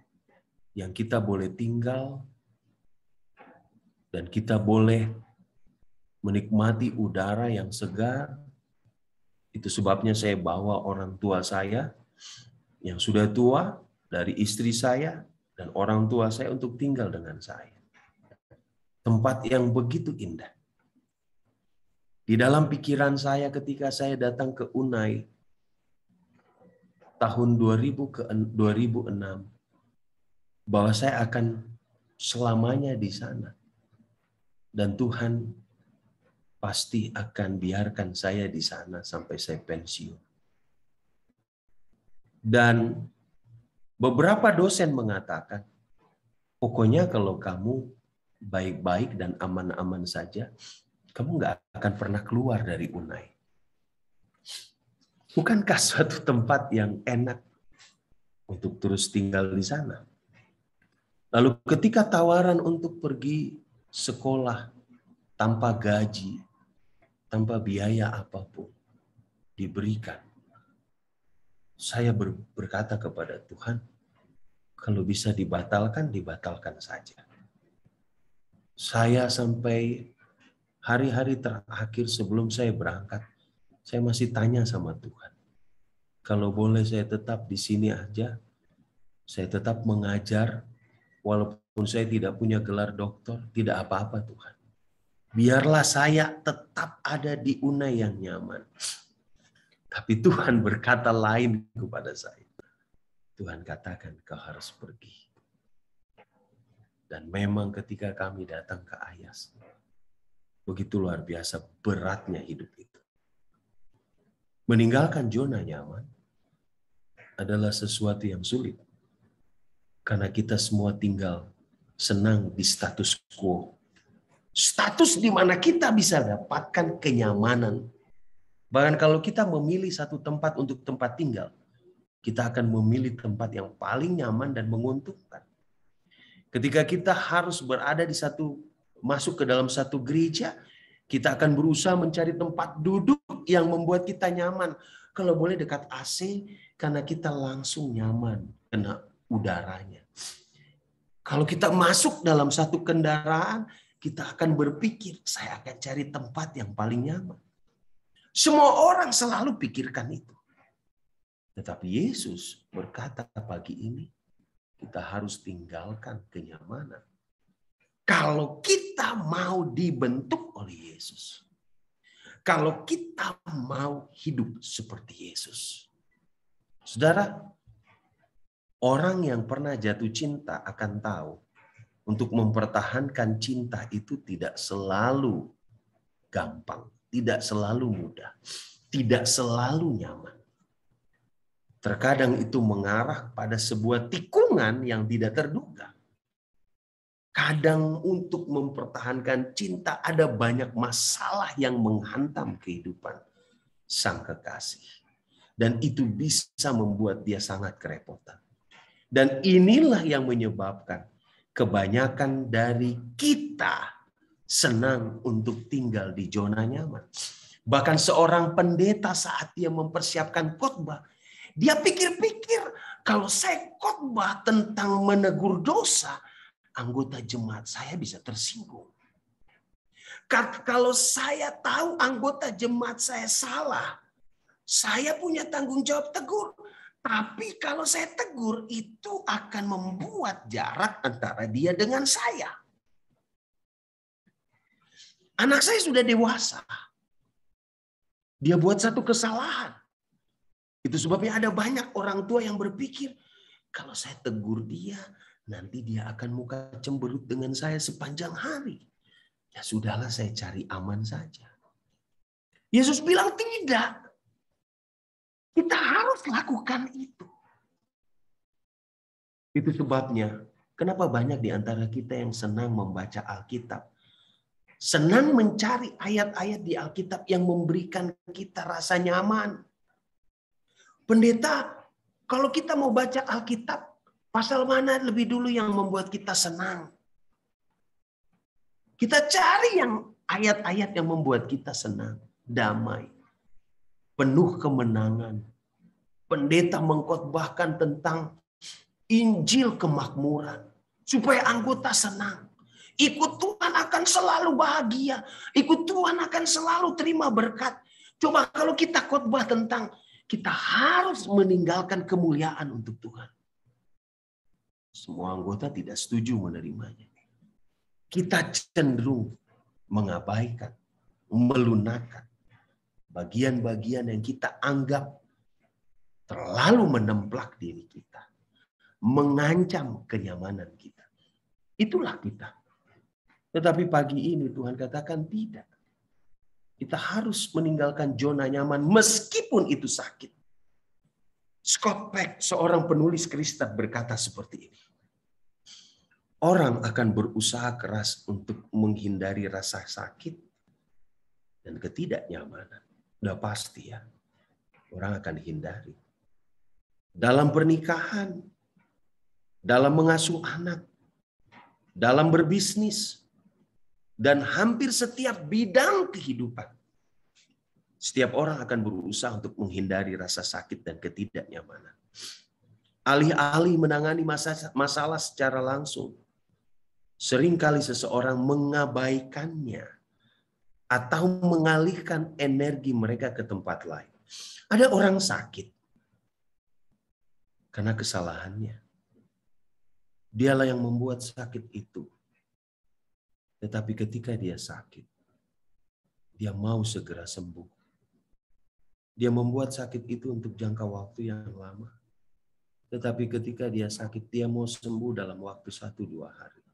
yang kita boleh tinggal dan kita boleh menikmati udara yang segar. Itu sebabnya saya bawa orang tua saya yang sudah tua, dari istri saya dan orang tua saya untuk tinggal dengan saya. Tempat yang begitu indah. Di dalam pikiran saya ketika saya datang ke Unai tahun 2006, bahwa saya akan selamanya di sana. Dan Tuhan pasti akan biarkan saya di sana sampai saya pensiun. Dan beberapa dosen mengatakan, pokoknya kalau kamu baik-baik dan aman-aman saja, kamu nggak akan pernah keluar dari Unai. Bukankah suatu tempat yang enak untuk terus tinggal di sana? Lalu ketika tawaran untuk pergi sekolah tanpa gaji, tanpa biaya apapun diberikan, saya berkata kepada Tuhan, kalau bisa dibatalkan, dibatalkan saja. Saya sampai hari-hari terakhir sebelum saya berangkat, saya masih tanya sama Tuhan. Kalau boleh saya tetap di sini aja, saya tetap mengajar, walaupun saya tidak punya gelar doktor, tidak apa-apa Tuhan. Biarlah saya tetap ada di Unai yang nyaman. Tapi Tuhan berkata lain kepada saya. Tuhan katakan, kau harus pergi. Dan memang ketika kami datang ke Ayas, begitu luar biasa beratnya hidup itu. Meninggalkan zona nyaman adalah sesuatu yang sulit. Karena kita semua tinggal senang di status quo. Status di mana kita bisa dapatkan kenyamanan. Bahkan kalau kita memilih satu tempat untuk tempat tinggal, kita akan memilih tempat yang paling nyaman dan menguntungkan. Ketika kita harus berada di satu masuk ke dalam satu gereja, kita akan berusaha mencari tempat duduk yang membuat kita nyaman. Kalau boleh dekat AC, karena kita langsung nyaman kena udaranya. Kalau kita masuk dalam satu kendaraan, kita akan berpikir, saya akan cari tempat yang paling nyaman. Semua orang selalu pikirkan itu. Tetapi Yesus berkata pagi ini, kita harus tinggalkan kenyamanan. Kalau kita mau dibentuk oleh Yesus. Kalau kita mau hidup seperti Yesus. Saudara, orang yang pernah jatuh cinta akan tahu, untuk mempertahankan cinta itu tidak selalu gampang, tidak selalu mudah, tidak selalu nyaman. Terkadang itu mengarah pada sebuah tikungan yang tidak terduga. Kadang untuk mempertahankan cinta ada banyak masalah yang menghantam kehidupan sang kekasih. Dan itu bisa membuat dia sangat kerepotan. Dan inilah yang menyebabkan kebanyakan dari kita senang untuk tinggal di zona nyaman. Bahkan seorang pendeta saat dia mempersiapkan khotbah, dia pikir-pikir kalau saya khotbah tentang menegur dosa, anggota jemaat saya bisa tersinggung. Kalau saya tahu anggota jemaat saya salah, saya punya tanggung jawab tegur. Tapi kalau saya tegur, itu akan membuat jarak antara dia dengan saya. Anak saya sudah dewasa. Dia buat satu kesalahan. Itu sebabnya ada banyak orang tua yang berpikir, kalau saya tegur dia, nanti dia akan muka cemberut dengan saya sepanjang hari. Ya sudahlah, saya cari aman saja. Yesus bilang tidak. Kita harus lakukan itu. Itu sebabnya kenapa banyak di antara kita yang senang membaca Alkitab. Senang mencari ayat-ayat di Alkitab yang memberikan kita rasa nyaman. Pendeta, kalau kita mau baca Alkitab, pasal mana lebih dulu yang membuat kita senang? Kita cari yang ayat-ayat yang membuat kita senang, damai, penuh kemenangan. Pendeta mengkhotbahkan tentang Injil kemakmuran supaya anggota senang. Ikut Tuhan akan selalu bahagia. Ikut Tuhan akan selalu terima berkat. Coba kalau kita khotbah tentang kita harus meninggalkan kemuliaan untuk Tuhan. Semua anggota tidak setuju menerimanya. Kita cenderung mengabaikan, melunakkan bagian-bagian yang kita anggap terlalu menemplak diri kita, mengancam kenyamanan kita. Itulah kita. Tetapi pagi ini Tuhan katakan tidak. Kita harus meninggalkan zona nyaman meskipun itu sakit. Scott Peck, seorang penulis Kristen, berkata seperti ini. Orang akan berusaha keras untuk menghindari rasa sakit dan ketidaknyamanan. Udah pasti ya. Orang akan hindari. Dalam pernikahan, dalam mengasuh anak, dalam berbisnis, dan hampir setiap bidang kehidupan. Setiap orang akan berusaha untuk menghindari rasa sakit dan ketidaknyamanan. Alih-alih menangani masalah secara langsung, seringkali seseorang mengabaikannya atau mengalihkan energi mereka ke tempat lain. Ada orang sakit karena kesalahannya. Dialah yang membuat sakit itu. Tetapi ketika dia sakit, dia mau segera sembuh. Dia membuat sakit itu untuk jangka waktu yang lama. Tetapi ketika dia sakit, dia mau sembuh dalam waktu 1-2 hari.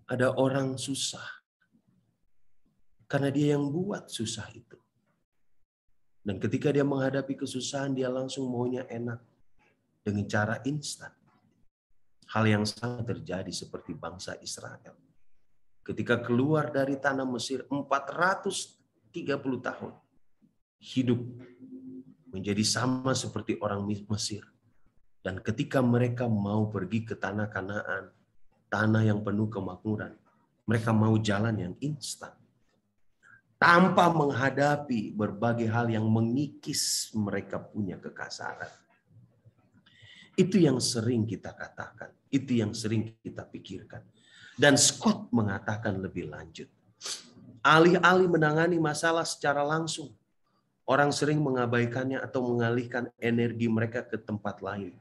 Ada orang susah karena dia yang buat susah itu. Dan ketika dia menghadapi kesusahan, dia langsung maunya enak dengan cara instan. Hal yang sama terjadi seperti bangsa Israel. Ketika keluar dari tanah Mesir 430 tahun, hidup menjadi sama seperti orang Mesir. Dan ketika mereka mau pergi ke tanah Kanaan, tanah yang penuh kemakmuran. Mereka mau jalan yang instan. Tanpa menghadapi berbagai hal yang mengikis mereka punya kekasaran. Itu yang sering kita katakan. Itu yang sering kita pikirkan. Dan Scott mengatakan lebih lanjut. Alih-alih menangani masalah secara langsung, orang sering mengabaikannya atau mengalihkan energi mereka ke tempat lain.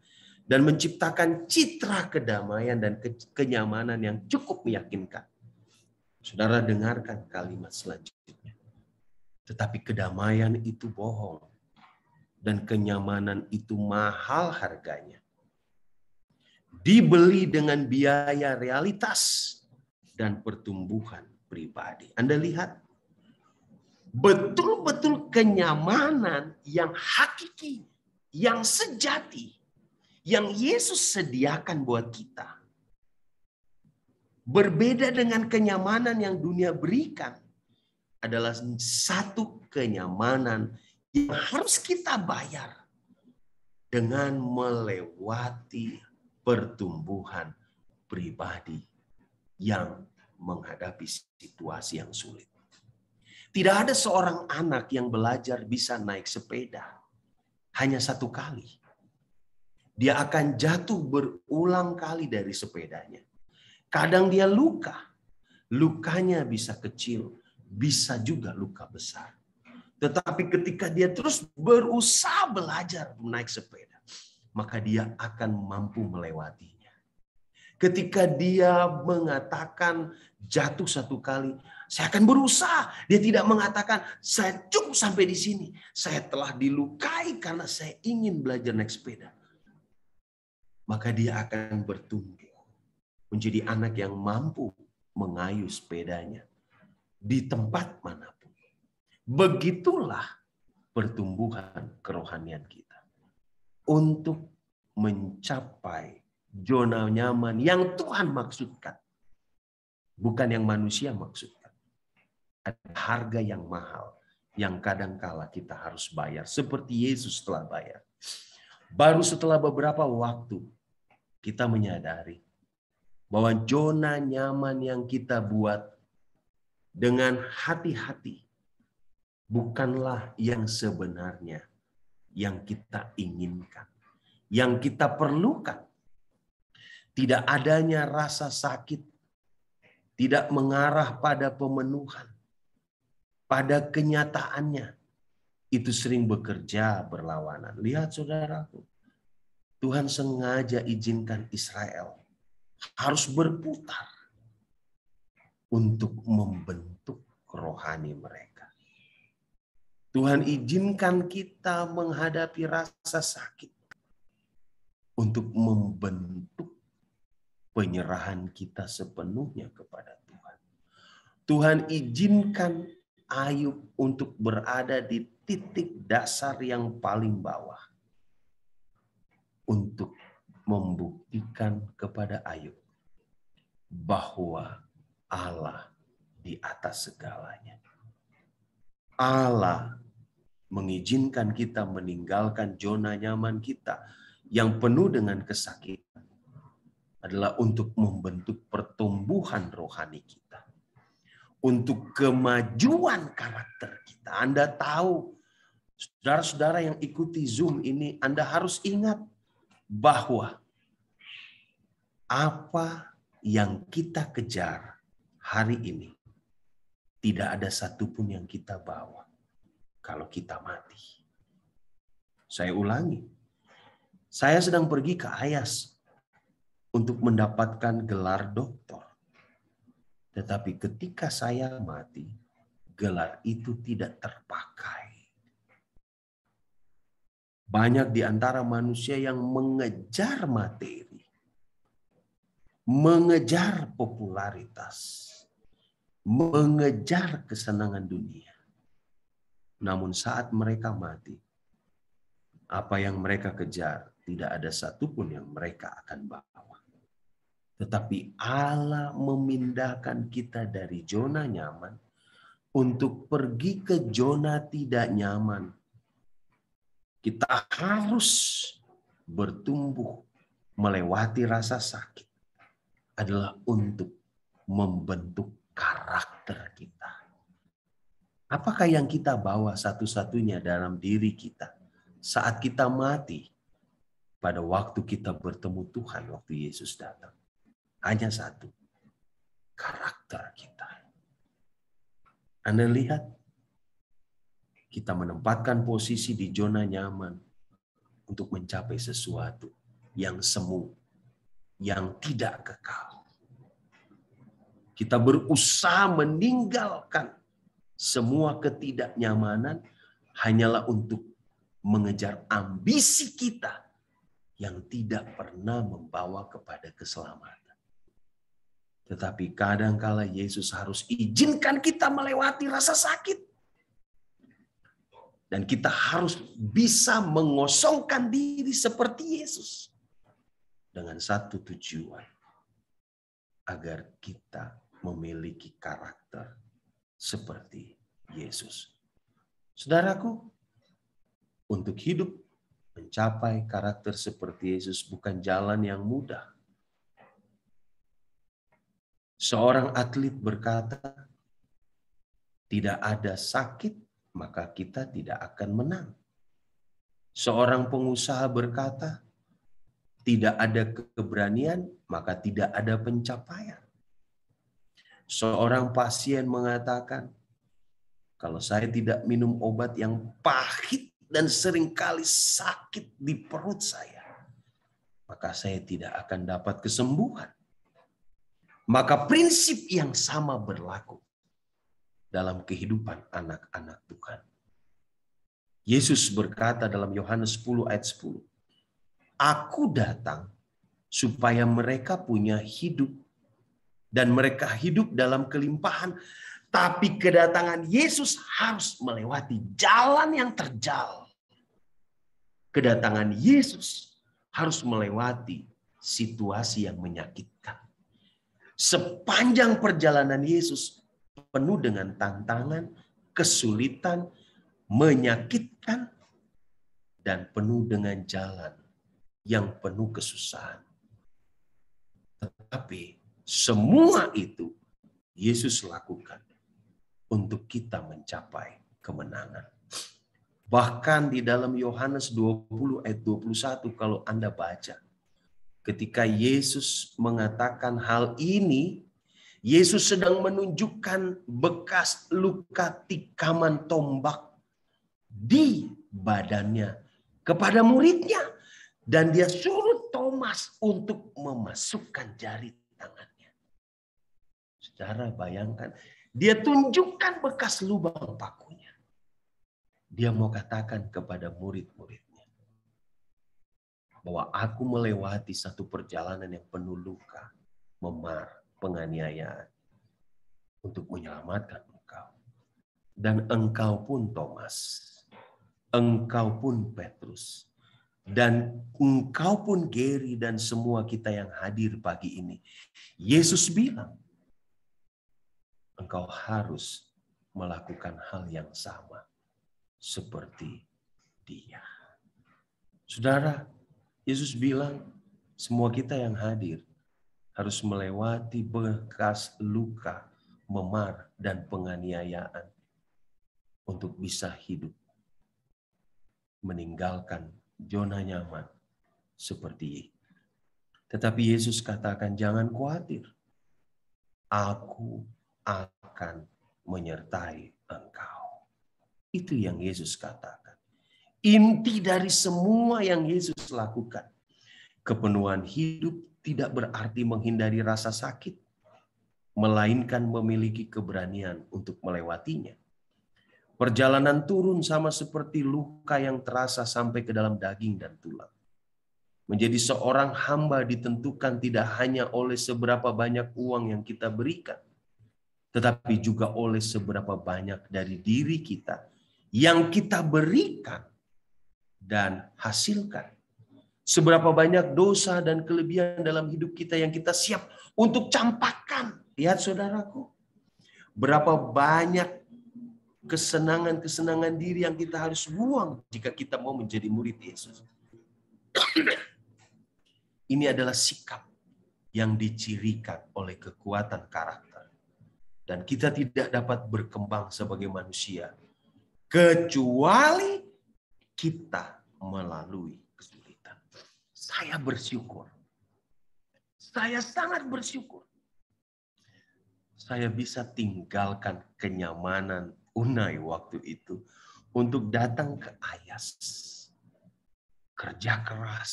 Dan menciptakan citra kedamaian dan kenyamanan yang cukup meyakinkan. Saudara dengarkan kalimat selanjutnya. Tetapi kedamaian itu bohong. Dan kenyamanan itu mahal harganya. Dibeli dengan biaya realitas dan pertumbuhan pribadi. Anda lihat, betul-betul kenyamanan yang hakiki, yang sejati, yang Yesus sediakan buat kita. Berbeda dengan kenyamanan yang dunia berikan, adalah satu kenyamanan yang harus kita bayar dengan melewati pertumbuhan pribadi yang menghadapi situasi yang sulit. Tidak ada seorang anak yang belajar bisa naik sepeda hanya satu kali. Dia akan jatuh berulang kali dari sepedanya. Kadang dia luka. Lukanya bisa kecil, bisa juga luka besar. Tetapi ketika dia terus berusaha belajar naik sepeda, maka dia akan mampu melewatinya. Ketika dia mengatakan jatuh satu kali, saya akan berusaha. Dia tidak mengatakan, saya cukup sampai di sini. Saya telah dilukai karena saya ingin belajar naik sepeda. Maka dia akan bertumbuh menjadi anak yang mampu mengayuh sepedanya di tempat manapun. Begitulah pertumbuhan kerohanian kita. Untuk mencapai zona nyaman yang Tuhan maksudkan. Bukan yang manusia maksudkan. Ada harga yang mahal yang kadangkala kita harus bayar. Seperti Yesus telah bayar. Baru setelah beberapa waktu kita menyadari bahwa zona nyaman yang kita buat dengan hati-hati bukanlah yang sebenarnya yang kita inginkan, yang kita perlukan. Tidak adanya rasa sakit, tidak mengarah pada pemenuhan. Pada kenyataannya, itu sering bekerja berlawanan. Lihat saudaraku, Tuhan sengaja izinkan Israel harus berputar untuk membentuk rohani mereka. Tuhan izinkan kita menghadapi rasa sakit untuk membentuk penyerahan kita sepenuhnya kepada Tuhan. Tuhan izinkan Ayub untuk berada di titik dasar yang paling bawah untuk membuktikan kepada Ayub bahwa Allah di atas segalanya. Allah mengizinkan kita meninggalkan zona nyaman kita yang penuh dengan kesakitan adalah untuk membentuk pertumbuhan rohani kita. Untuk kemajuan karakter kita. Anda tahu, saudara-saudara yang ikuti Zoom ini, Anda harus ingat bahwa apa yang kita kejar hari ini tidak ada satupun yang kita bawa kalau kita mati. Saya ulangi, saya sedang pergi ke Ayas untuk mendapatkan gelar doktor. Tetapi ketika saya mati, gelar itu tidak terpakai. Banyak di antara manusia yang mengejar materi, mengejar popularitas, mengejar kesenangan dunia. Namun saat mereka mati, apa yang mereka kejar tidak ada satupun yang mereka akan bawa. Tetapi Allah memindahkan kita dari zona nyaman untuk pergi ke zona tidak nyaman. Kita harus bertumbuh melewati rasa sakit. adalah untuk membentuk karakter kita. Apakah yang kita bawa satu-satunya dalam diri kita saat kita mati pada waktu kita bertemu Tuhan, waktu Yesus datang? Hanya satu, karakter kita. Anda lihat, kita menempatkan posisi di zona nyaman untuk mencapai sesuatu yang semu, yang tidak kekal. Kita berusaha meninggalkan semua ketidaknyamanan hanyalah untuk mengejar ambisi kita yang tidak pernah membawa kepada keselamatan. Tetapi kadangkala Yesus harus izinkan kita melewati rasa sakit. Dan kita harus bisa mengosongkan diri seperti Yesus. Dengan satu tujuan. Agar kita memiliki karakter seperti Yesus. Saudaraku, untuk hidup mencapai karakter seperti Yesus bukan jalan yang mudah. Seorang atlet berkata, tidak ada sakit, maka kita tidak akan menang. Seorang pengusaha berkata, tidak ada keberanian, maka tidak ada pencapaian. Seorang pasien mengatakan, kalau saya tidak minum obat yang pahit dan seringkali sakit di perut saya, maka saya tidak akan dapat kesembuhan. Maka prinsip yang sama berlaku dalam kehidupan anak-anak Tuhan. Yesus berkata dalam Yohanes 10 ayat 10, Aku datang supaya mereka punya hidup dan mereka hidup dalam kelimpahan. Tapi kedatangan Yesus harus melewati jalan yang terjal. Kedatangan Yesus harus melewati situasi yang menyakitkan. Sepanjang perjalanan Yesus penuh dengan tantangan, kesulitan, menyakitkan, dan penuh dengan jalan yang penuh kesusahan. Tetapi semua itu Yesus lakukan untuk kita mencapai kemenangan. Bahkan di dalam Yohanes 20 ayat 21 kalau Anda baca. Ketika Yesus mengatakan hal ini, Yesus sedang menunjukkan bekas luka tikaman tombak di badannya kepada muridnya. Dan dia suruh Thomas untuk memasukkan jari tangannya. Saudara bayangkan, dia tunjukkan bekas lubang pakunya. Dia mau katakan kepada murid-muridnya bahwa aku melewati satu perjalanan yang penuh luka, memar, penganiayaan untuk menyelamatkan engkau. Dan engkau pun Thomas, engkau pun Petrus, dan engkau pun Gary dan semua kita yang hadir pagi ini. Yesus bilang, engkau harus melakukan hal yang sama seperti dia. Saudara, Yesus bilang semua kita yang hadir harus melewati bekas luka, memar, dan penganiayaan untuk bisa hidup. Meninggalkan zona nyaman seperti ini. Tetapi Yesus katakan jangan khawatir. Aku akan menyertai engkau. Itu yang Yesus katakan. Inti dari semua yang Yesus lakukan. Kepenuhan hidup tidak berarti menghindari rasa sakit, melainkan memiliki keberanian untuk melewatinya. Perjalanan turun sama seperti luka yang terasa sampai ke dalam daging dan tulang. Menjadi seorang hamba ditentukan tidak hanya oleh seberapa banyak uang yang kita berikan, tetapi juga oleh seberapa banyak dari diri kita yang kita berikan dan hasilkan. Seberapa banyak dosa dan kelebihan dalam hidup kita yang kita siap untuk campakkan. Lihat saudaraku, berapa banyak kesenangan-kesenangan diri yang kita harus buang jika kita mau menjadi murid Yesus. Ini adalah sikap yang dicirikan oleh kekuatan karakter. Dan kita tidak dapat berkembang sebagai manusia kecuali kita melalui kesulitan. Saya bersyukur. Saya sangat bersyukur. Saya bisa tinggalkan kenyamanan Unai waktu itu untuk datang ke Ayas. Kerja keras,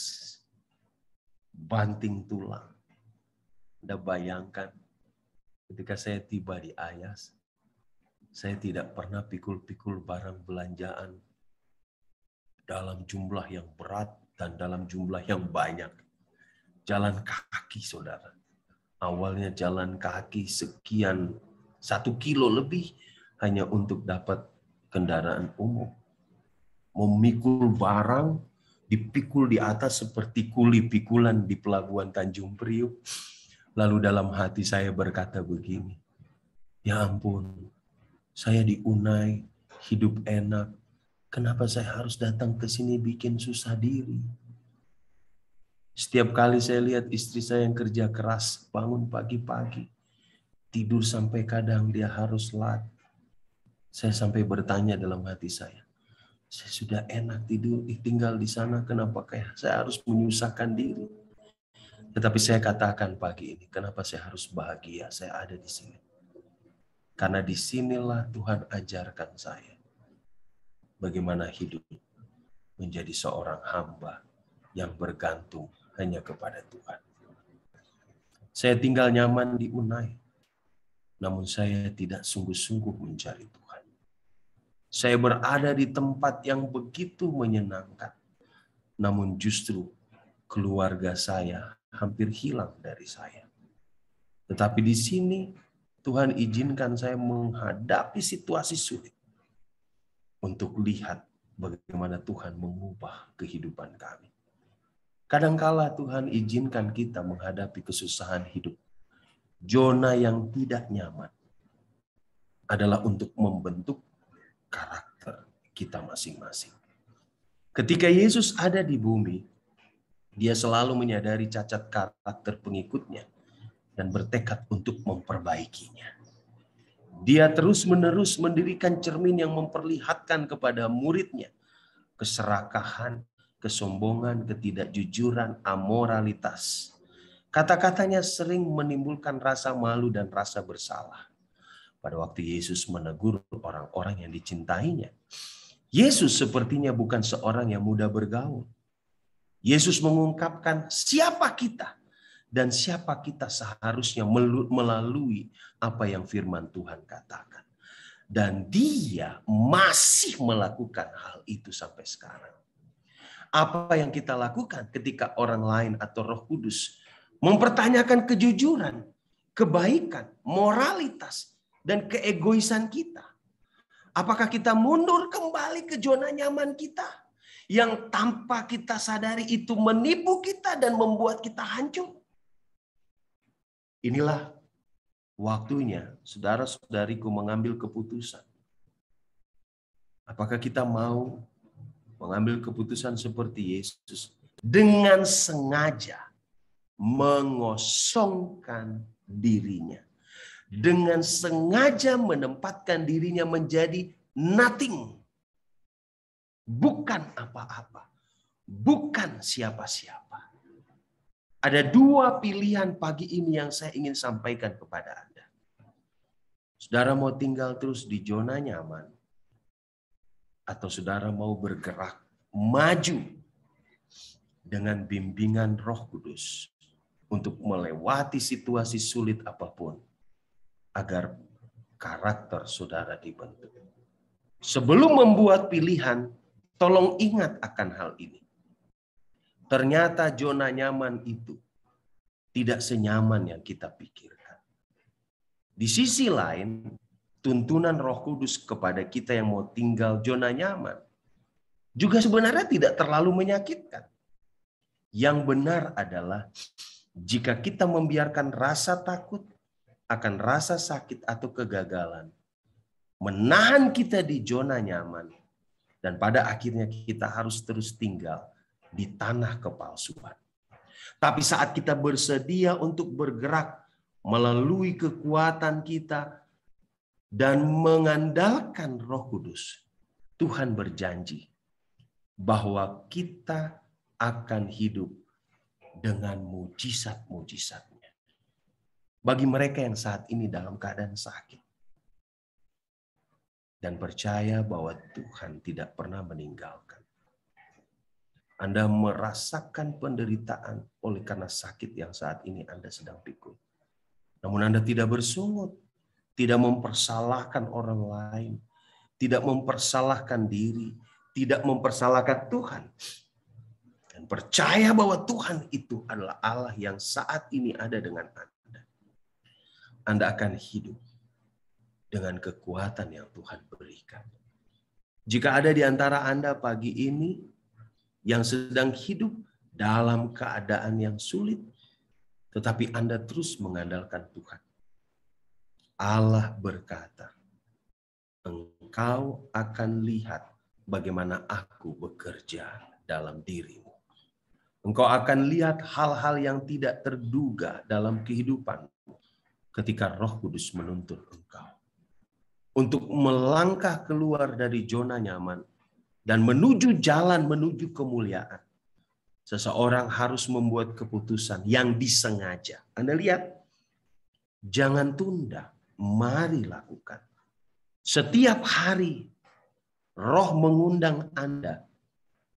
banting tulang. Anda bayangkan ketika saya tiba di Ayas, saya tidak pernah pikul-pikul barang belanjaan dalam jumlah yang berat dan dalam jumlah yang banyak. Jalan kaki, saudara. Awalnya jalan kaki sekian 1 kilo lebih hanya untuk dapat kendaraan umum. Memikul barang, dipikul di atas seperti kuli pikulan di pelabuhan Tanjung Priuk. Lalu dalam hati saya berkata begini, ya ampun, saya di Unai, hidup enak. Kenapa saya harus datang ke sini bikin susah diri? Setiap kali saya lihat istri saya yang kerja keras, bangun pagi-pagi, tidur sampai kadang dia harus lat. Saya sampai bertanya dalam hati saya sudah enak tidur, tinggal di sana, kenapa kayak saya harus menyusahkan diri? Tetapi saya katakan pagi ini, kenapa saya harus bahagia? Saya ada di sini. Karena disinilah Tuhan ajarkan saya bagaimana hidup menjadi seorang hamba yang bergantung hanya kepada Tuhan. Saya tinggal nyaman di Unai, namun saya tidak sungguh-sungguh mencari Tuhan. Saya berada di tempat yang begitu menyenangkan, namun justru keluarga saya hampir hilang dari saya. Tetapi di sini Tuhan izinkan saya menghadapi situasi sulit untuk lihat bagaimana Tuhan mengubah kehidupan kami. Kadangkala Tuhan izinkan kita menghadapi kesusahan hidup. Zona yang tidak nyaman adalah untuk membentuk karakter kita masing-masing. Ketika Yesus ada di bumi, dia selalu menyadari cacat karakter pengikutnya dan bertekad untuk memperbaikinya. Dia terus-menerus mendirikan cermin yang memperlihatkan kepada muridnya keserakahan, kesombongan, ketidakjujuran, amoralitas. Kata-katanya sering menimbulkan rasa malu dan rasa bersalah. Pada waktu Yesus menegur orang-orang yang dicintainya, Yesus sepertinya bukan seorang yang mudah bergaul. Yesus mengungkapkan siapa kita dan siapa kita seharusnya melalui apa yang firman Tuhan katakan. Dan dia masih melakukan hal itu sampai sekarang. Apa yang kita lakukan ketika orang lain atau Roh Kudus mempertanyakan kejujuran, kebaikan, moralitas, dan keegoisan kita? Apakah kita mundur kembali ke zona nyaman kita yang tanpa kita sadari itu menipu kita dan membuat kita hancur? Inilah waktunya saudara-saudariku mengambil keputusan. Apakah kita mau mengambil keputusan seperti Yesus dengan sengaja mengosongkan dirinya, dengan sengaja menempatkan dirinya menjadi nothing, bukan apa-apa, bukan siapa-siapa. Ada 2 pilihan pagi ini yang saya ingin sampaikan kepada Anda. Saudara mau tinggal terus di zona nyaman, atau saudara mau bergerak maju dengan bimbingan Roh Kudus untuk melewati situasi sulit apapun agar karakter saudara dibentuk. Sebelum membuat pilihan, tolong ingat akan hal ini. Ternyata zona nyaman itu tidak senyaman yang kita pikirkan. Di sisi lain, tuntunan Roh Kudus kepada kita yang mau tinggal zona nyaman juga sebenarnya tidak terlalu menyakitkan. Yang benar adalah jika kita membiarkan rasa takut akan rasa sakit atau kegagalan menahan kita di zona nyaman, dan pada akhirnya kita harus terus tinggal di tanah kepalsuan. Tapi saat kita bersedia untuk bergerak melalui kekuatan kita dan mengandalkan Roh Kudus, Tuhan berjanji bahwa kita akan hidup dengan mujizat-mujizatnya. Bagi mereka yang saat ini dalam keadaan sakit dan percaya bahwa Tuhan tidak pernah meninggalkan. Anda merasakan penderitaan oleh karena sakit yang saat ini Anda sedang pikul. Namun Anda tidak bersungut, tidak mempersalahkan orang lain, tidak mempersalahkan diri, tidak mempersalahkan Tuhan. Dan percaya bahwa Tuhan itu adalah Allah yang saat ini ada dengan Anda. Anda akan hidup dengan kekuatan yang Tuhan berikan. Jika ada di antara Anda pagi ini yang sedang hidup dalam keadaan yang sulit, tetapi Anda terus mengandalkan Tuhan, Allah berkata, engkau akan lihat bagaimana aku bekerja dalam dirimu. Engkau akan lihat hal-hal yang tidak terduga dalam kehidupanmu ketika Roh Kudus menuntun engkau untuk melangkah keluar dari zona nyaman dan menuju jalan menuju kemuliaan. Seseorang harus membuat keputusan yang disengaja. Anda lihat, jangan tunda, mari lakukan. Setiap hari Roh mengundang Anda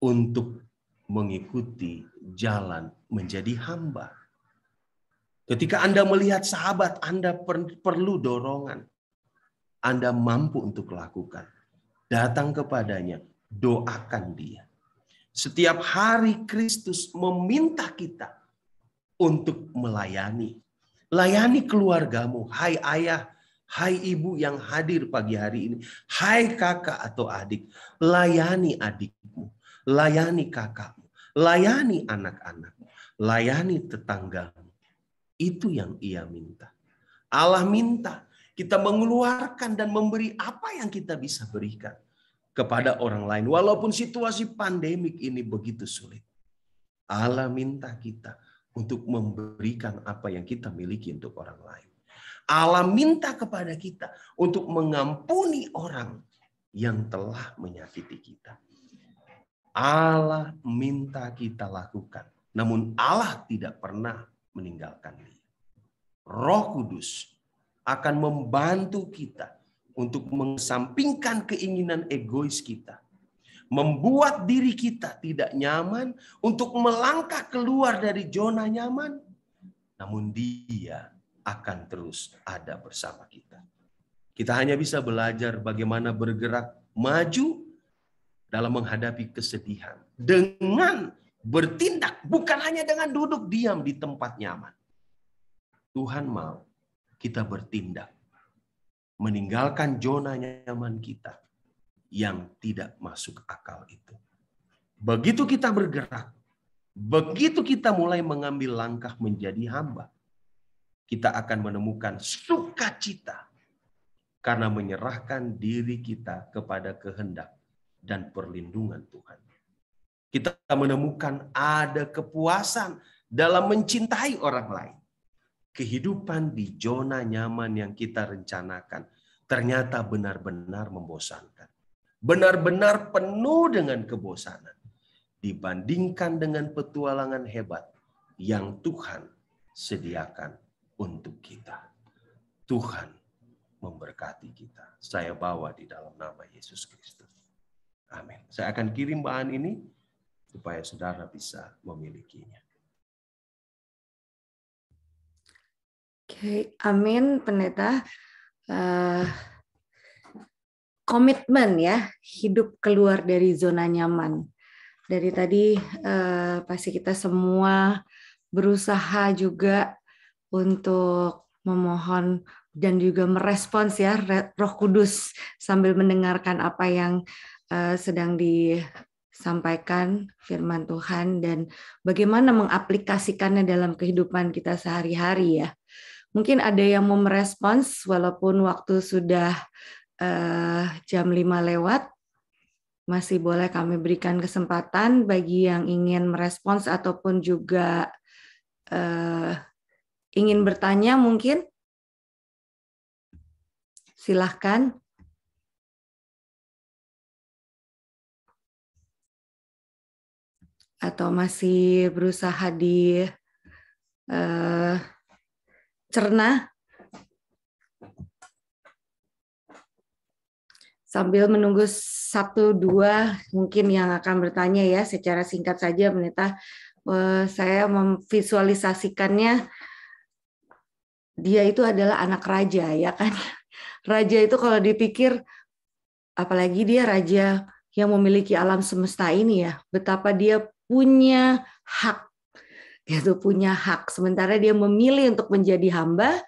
untuk mengikuti jalan menjadi hamba. Ketika Anda melihat sahabat Anda perlu dorongan, Anda mampu untuk lakukan. Datang kepadanya, doakan dia. Setiap hari Kristus meminta kita untuk melayani. Layani keluargamu, hai ayah, hai ibu yang hadir pagi hari ini. Hai kakak atau adik, layani adikmu, layani kakakmu, layani anak-anakmu, layani tetanggamu. Itu yang Ia minta. Allah minta kita mengeluarkan dan memberi apa yang kita bisa berikan kepada orang lain. Walaupun situasi pandemik ini begitu sulit. Allah minta kita untuk memberikan apa yang kita miliki untuk orang lain. Allah minta kepada kita untuk mengampuni orang yang telah menyakiti kita. Allah minta kita lakukan. Namun Allah tidak pernah meninggalkan dia. Roh Kudus akan membantu kita untuk mengesampingkan keinginan egois kita. Membuat diri kita tidak nyaman untuk melangkah keluar dari zona nyaman. Namun dia akan terus ada bersama kita. Kita hanya bisa belajar bagaimana bergerak maju dalam menghadapi kesedihan. Dengan bertindak, bukan hanya dengan duduk diam di tempat nyaman. Tuhan mau kita bertindak. Meninggalkan zona nyaman kita yang tidak masuk akal itu. Begitu kita bergerak, begitu kita mulai mengambil langkah menjadi hamba, kita akan menemukan sukacita karena menyerahkan diri kita kepada kehendak dan perlindungan Tuhan. Kita menemukan ada kepuasan dalam mencintai orang lain. Kehidupan di zona nyaman yang kita rencanakan ternyata benar-benar membosankan. Benar-benar penuh dengan kebosanan. Dibandingkan dengan petualangan hebat yang Tuhan sediakan untuk kita. Tuhan memberkati kita. Saya bawa di dalam nama Yesus Kristus. Amin. Saya akan kirim bahan ini supaya saudara bisa memilikinya. Oke, amin pendeta. Komitmen ya, hidup keluar dari zona nyaman. Dari tadi pasti kita semua berusaha juga untuk memohon dan juga merespons ya Roh Kudus sambil mendengarkan apa yang sedang disampaikan firman Tuhan dan bagaimana mengaplikasikannya dalam kehidupan kita sehari-hari ya. Mungkin ada yang mau merespons walaupun waktu sudah jam 5 lewat. Masih boleh kami berikan kesempatan bagi yang ingin merespons ataupun juga ingin bertanya mungkin? Silahkan. Atau masih berusaha cerna sambil menunggu 1-2 mungkin yang akan bertanya ya, secara singkat saja Pendeta. Saya memvisualisasikannya dia itu adalah anak raja ya kan. Raja itu kalau dipikir, apalagi dia raja yang memiliki alam semesta ini ya, betapa dia punya hak, yaitu punya hak. Sementara dia memilih untuk menjadi hamba,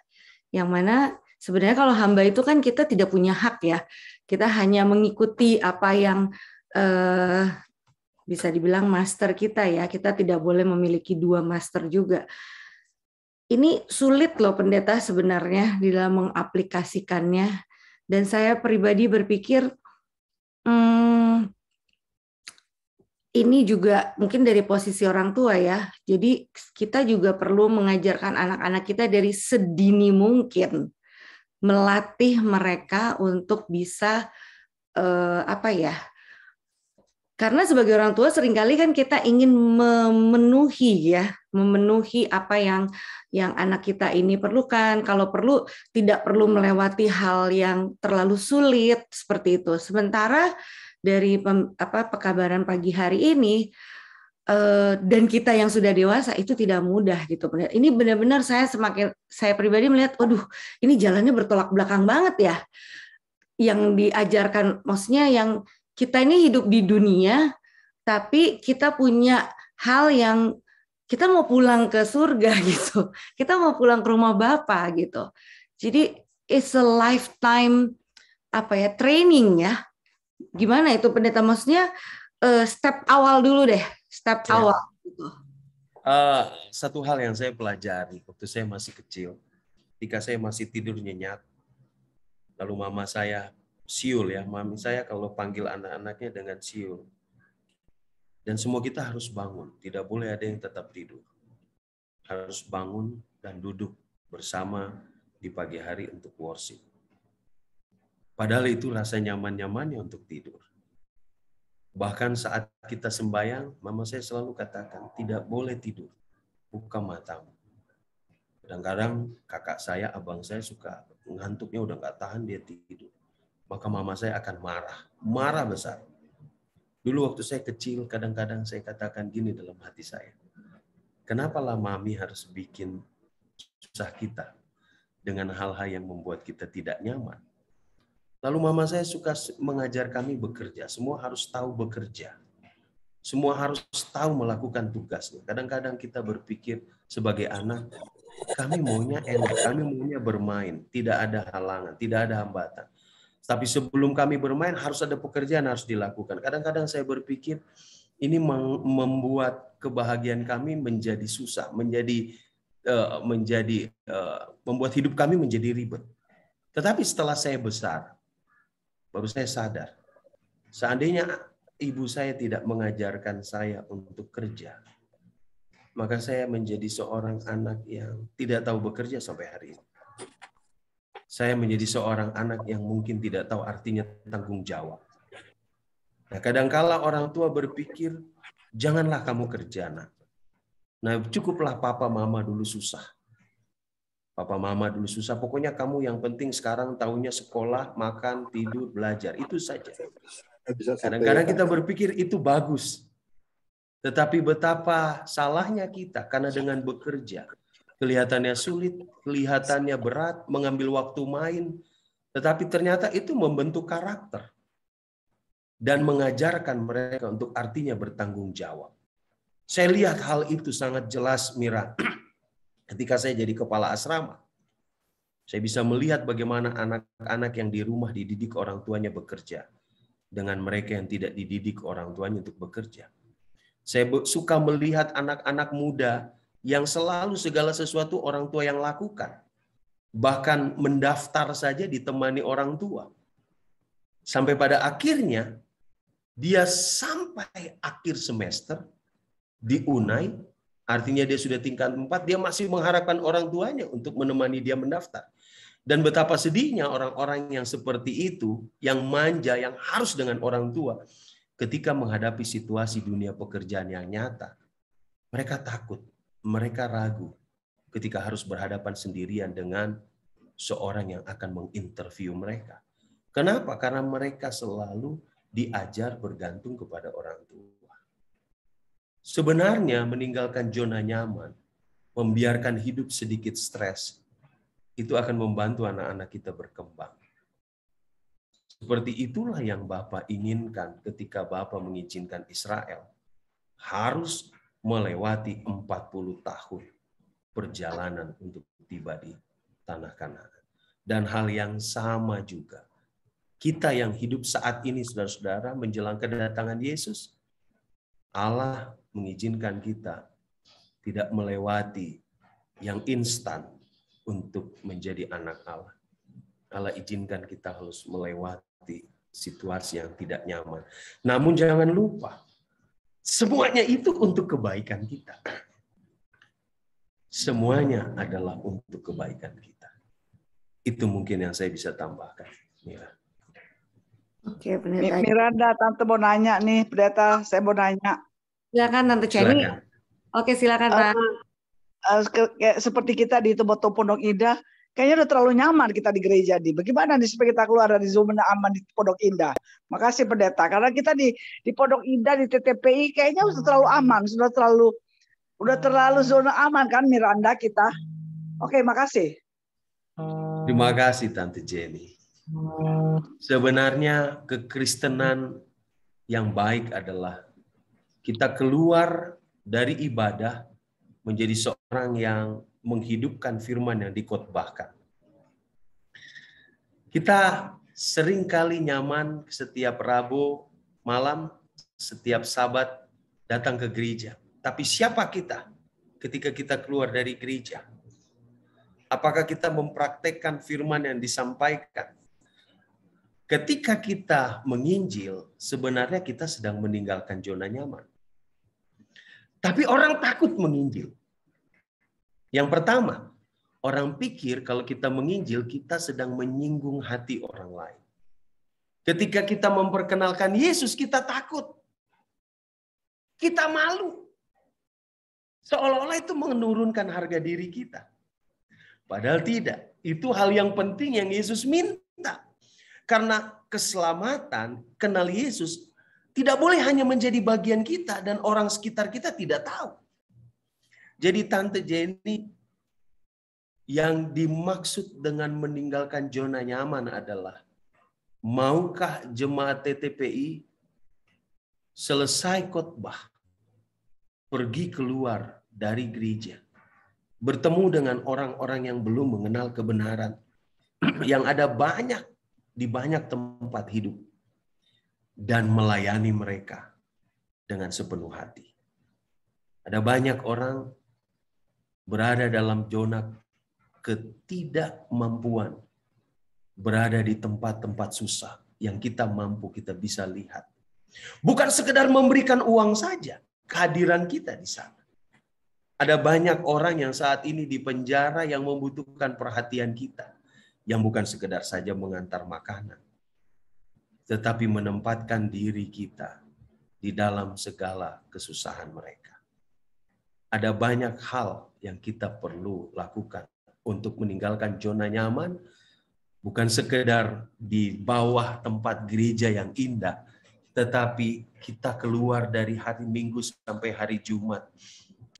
yang mana sebenarnya kalau hamba itu kan kita tidak punya hak ya, kita hanya mengikuti apa yang bisa dibilang master kita ya, kita tidak boleh memiliki 2 master juga. Ini sulit loh Pendeta sebenarnya di dalam mengaplikasikannya, dan saya pribadi berpikir ini juga mungkin dari posisi orang tua ya. Jadi kita juga perlu mengajarkan anak-anak kita dari sedini mungkin, melatih mereka untuk bisa karena sebagai orang tua seringkali kan kita ingin memenuhi apa yang anak kita ini perlukan. Kalau perlu tidak perlu melewati hal yang terlalu sulit seperti itu. Sementara dari pekabaran pagi hari ini dan kita yang sudah dewasa itu tidak mudah gitu. Ini benar-benar saya pribadi melihat, waduh, ini jalannya bertolak belakang banget ya. Yang diajarkan, maksudnya yang kita ini hidup di dunia, tapi kita punya hal yang kita mau pulang ke surga gitu. Kita mau pulang ke rumah Bapa gitu. Jadi it's a lifetime training ya. Gimana itu Pendeta? Maksudnya step awal dulu deh, step awal. Gitu. Satu hal yang saya pelajari waktu saya masih kecil, ketika saya masih tidur nyenyak, lalu mama saya siul ya, mami saya kalau panggil anak-anaknya dengan siul. Dan semua kita harus bangun, tidak boleh ada yang tetap tidur. Harus bangun dan duduk bersama di pagi hari untuk worship. Padahal itu rasa nyaman-nyamannya untuk tidur. Bahkan saat kita sembahyang, mama saya selalu katakan, tidak boleh tidur, buka matamu. Kadang-kadang kakak saya, abang saya suka ngantuknya udah nggak tahan, dia tidur. Maka mama saya akan marah besar. Dulu waktu saya kecil, kadang-kadang saya katakan gini dalam hati saya. Kenapalah mami harus bikin susah kita dengan hal-hal yang membuat kita tidak nyaman. Lalu mama saya suka mengajar kami bekerja. Semua harus tahu bekerja. Semua harus tahu melakukan tugasnya. Kadang-kadang kita berpikir sebagai anak, kami maunya enak, kami maunya bermain. Tidak ada halangan, tidak ada hambatan. Tapi sebelum kami bermain harus ada pekerjaan harus dilakukan. Kadang-kadang saya berpikir ini membuat kebahagiaan kami menjadi susah, membuat hidup kami menjadi ribet. Tetapi setelah saya besar, baru saya sadar, seandainya ibu saya tidak mengajarkan saya untuk kerja, maka saya menjadi seorang anak yang tidak tahu bekerja sampai hari ini. Saya menjadi seorang anak yang mungkin tidak tahu artinya tanggung jawab. Nah, kadangkala orang tua berpikir, janganlah kamu kerja, nak. Nah, cukuplah papa mama dulu susah. Papa mama dulu susah, pokoknya kamu yang penting sekarang tahunya sekolah, makan, tidur, belajar. Itu saja. Kadang-kadang kita berpikir itu bagus. Tetapi betapa salahnya kita karena dengan bekerja, kelihatannya sulit, kelihatannya berat, mengambil waktu main, tetapi ternyata itu membentuk karakter dan mengajarkan mereka untuk artinya bertanggung jawab. Saya lihat hal itu sangat jelas, Mira, ketika saya jadi kepala asrama. Saya bisa melihat bagaimana anak-anak yang di rumah dididik orang tuanya bekerja dengan mereka yang tidak dididik orang tuanya untuk bekerja. Saya suka melihat anak-anak muda yang selalu segala sesuatu orang tua yang lakukan. Bahkan mendaftar saja ditemani orang tua. Sampai pada akhirnya, dia sampai akhir semester di Unai, Artinya dia sudah tingkat 4, dia masih mengharapkan orang tuanya untuk menemani dia mendaftar. Dan betapa sedihnya orang-orang yang seperti itu, yang manja, yang harus dengan orang tua, ketika menghadapi situasi dunia pekerjaan yang nyata, mereka takut, mereka ragu ketika harus berhadapan sendirian dengan seorang yang akan menginterview mereka. Kenapa? Karena mereka selalu diajar bergantung kepada orang tua. Sebenarnya meninggalkan zona nyaman, membiarkan hidup sedikit stres, itu akan membantu anak-anak kita berkembang. Seperti itulah yang Bapa inginkan ketika Bapa mengizinkan Israel harus melewati 40 tahun perjalanan untuk tiba di tanah Kanaan. Dan hal yang sama juga, kita yang hidup saat ini, saudara-saudara, menjelang kedatangan Yesus, Allah mengizinkan kita tidak melewati yang instan untuk menjadi anak Allah. Allah izinkan kita harus melewati situasi yang tidak nyaman. Namun jangan lupa, semuanya itu untuk kebaikan kita. Semuanya adalah untuk kebaikan kita. Itu mungkin yang saya bisa tambahkan. Mira. Oke, Pendeta. Miranda, Tante mau nanya nih, Pendeta, saya mau nanya. Silakan Tante Ceni. Silakan. Oke, silakan Pak. Seperti kita di tempat Pondok Indah, kayaknya udah terlalu nyaman kita di gereja nih. Bagaimana nih supaya kita keluar dari zona aman di Pondok Indah? Makasih Pendeta, karena kita di Pondok Indah di TTPI kayaknya sudah terlalu aman, sudah terlalu zona aman kan Miranda kita. Oke, makasih. Terima kasih Tante Jenny. Sebenarnya kekristenan yang baik adalah kita keluar dari ibadah menjadi seorang yang menghidupkan firman yang dikhotbahkan. Kita seringkali nyaman setiap Rabu malam, setiap Sabat datang ke gereja. Tapi siapa kita ketika kita keluar dari gereja? Apakah kita mempraktekkan firman yang disampaikan? Ketika kita menginjil, sebenarnya kita sedang meninggalkan zona nyaman. Tapi orang takut menginjil. Yang pertama, orang pikir kalau kita menginjil, kita sedang menyinggung hati orang lain. Ketika kita memperkenalkan Yesus, kita takut. Kita malu. Seolah-olah itu menurunkan harga diri kita. Padahal tidak. Itu hal yang penting yang Yesus minta. Karena keselamatan, kenal Yesus, tidak boleh hanya menjadi bagian kita dan orang sekitar kita tidak tahu. Jadi Tante Jenny, yang dimaksud dengan meninggalkan zona nyaman adalah, maukah jemaat TTPI selesai khotbah, pergi keluar dari gereja, bertemu dengan orang-orang yang belum mengenal kebenaran, yang ada banyak di banyak tempat hidup, dan melayani mereka dengan sepenuh hati. Ada banyak orang berada dalam zona ketidakmampuan, berada di tempat-tempat susah yang kita mampu, kita bisa lihat. Bukan sekedar memberikan uang saja, kehadiran kita di sana. Ada banyak orang yang saat ini di penjara yang membutuhkan perhatian kita, yang bukan sekedar saja mengantar makanan, tetapi menempatkan diri kita di dalam segala kesusahan mereka. Ada banyak hal yang kita perlu lakukan untuk meninggalkan zona nyaman, bukan sekedar di bawah tempat gereja yang indah, tetapi kita keluar dari hari Minggu sampai hari Jumat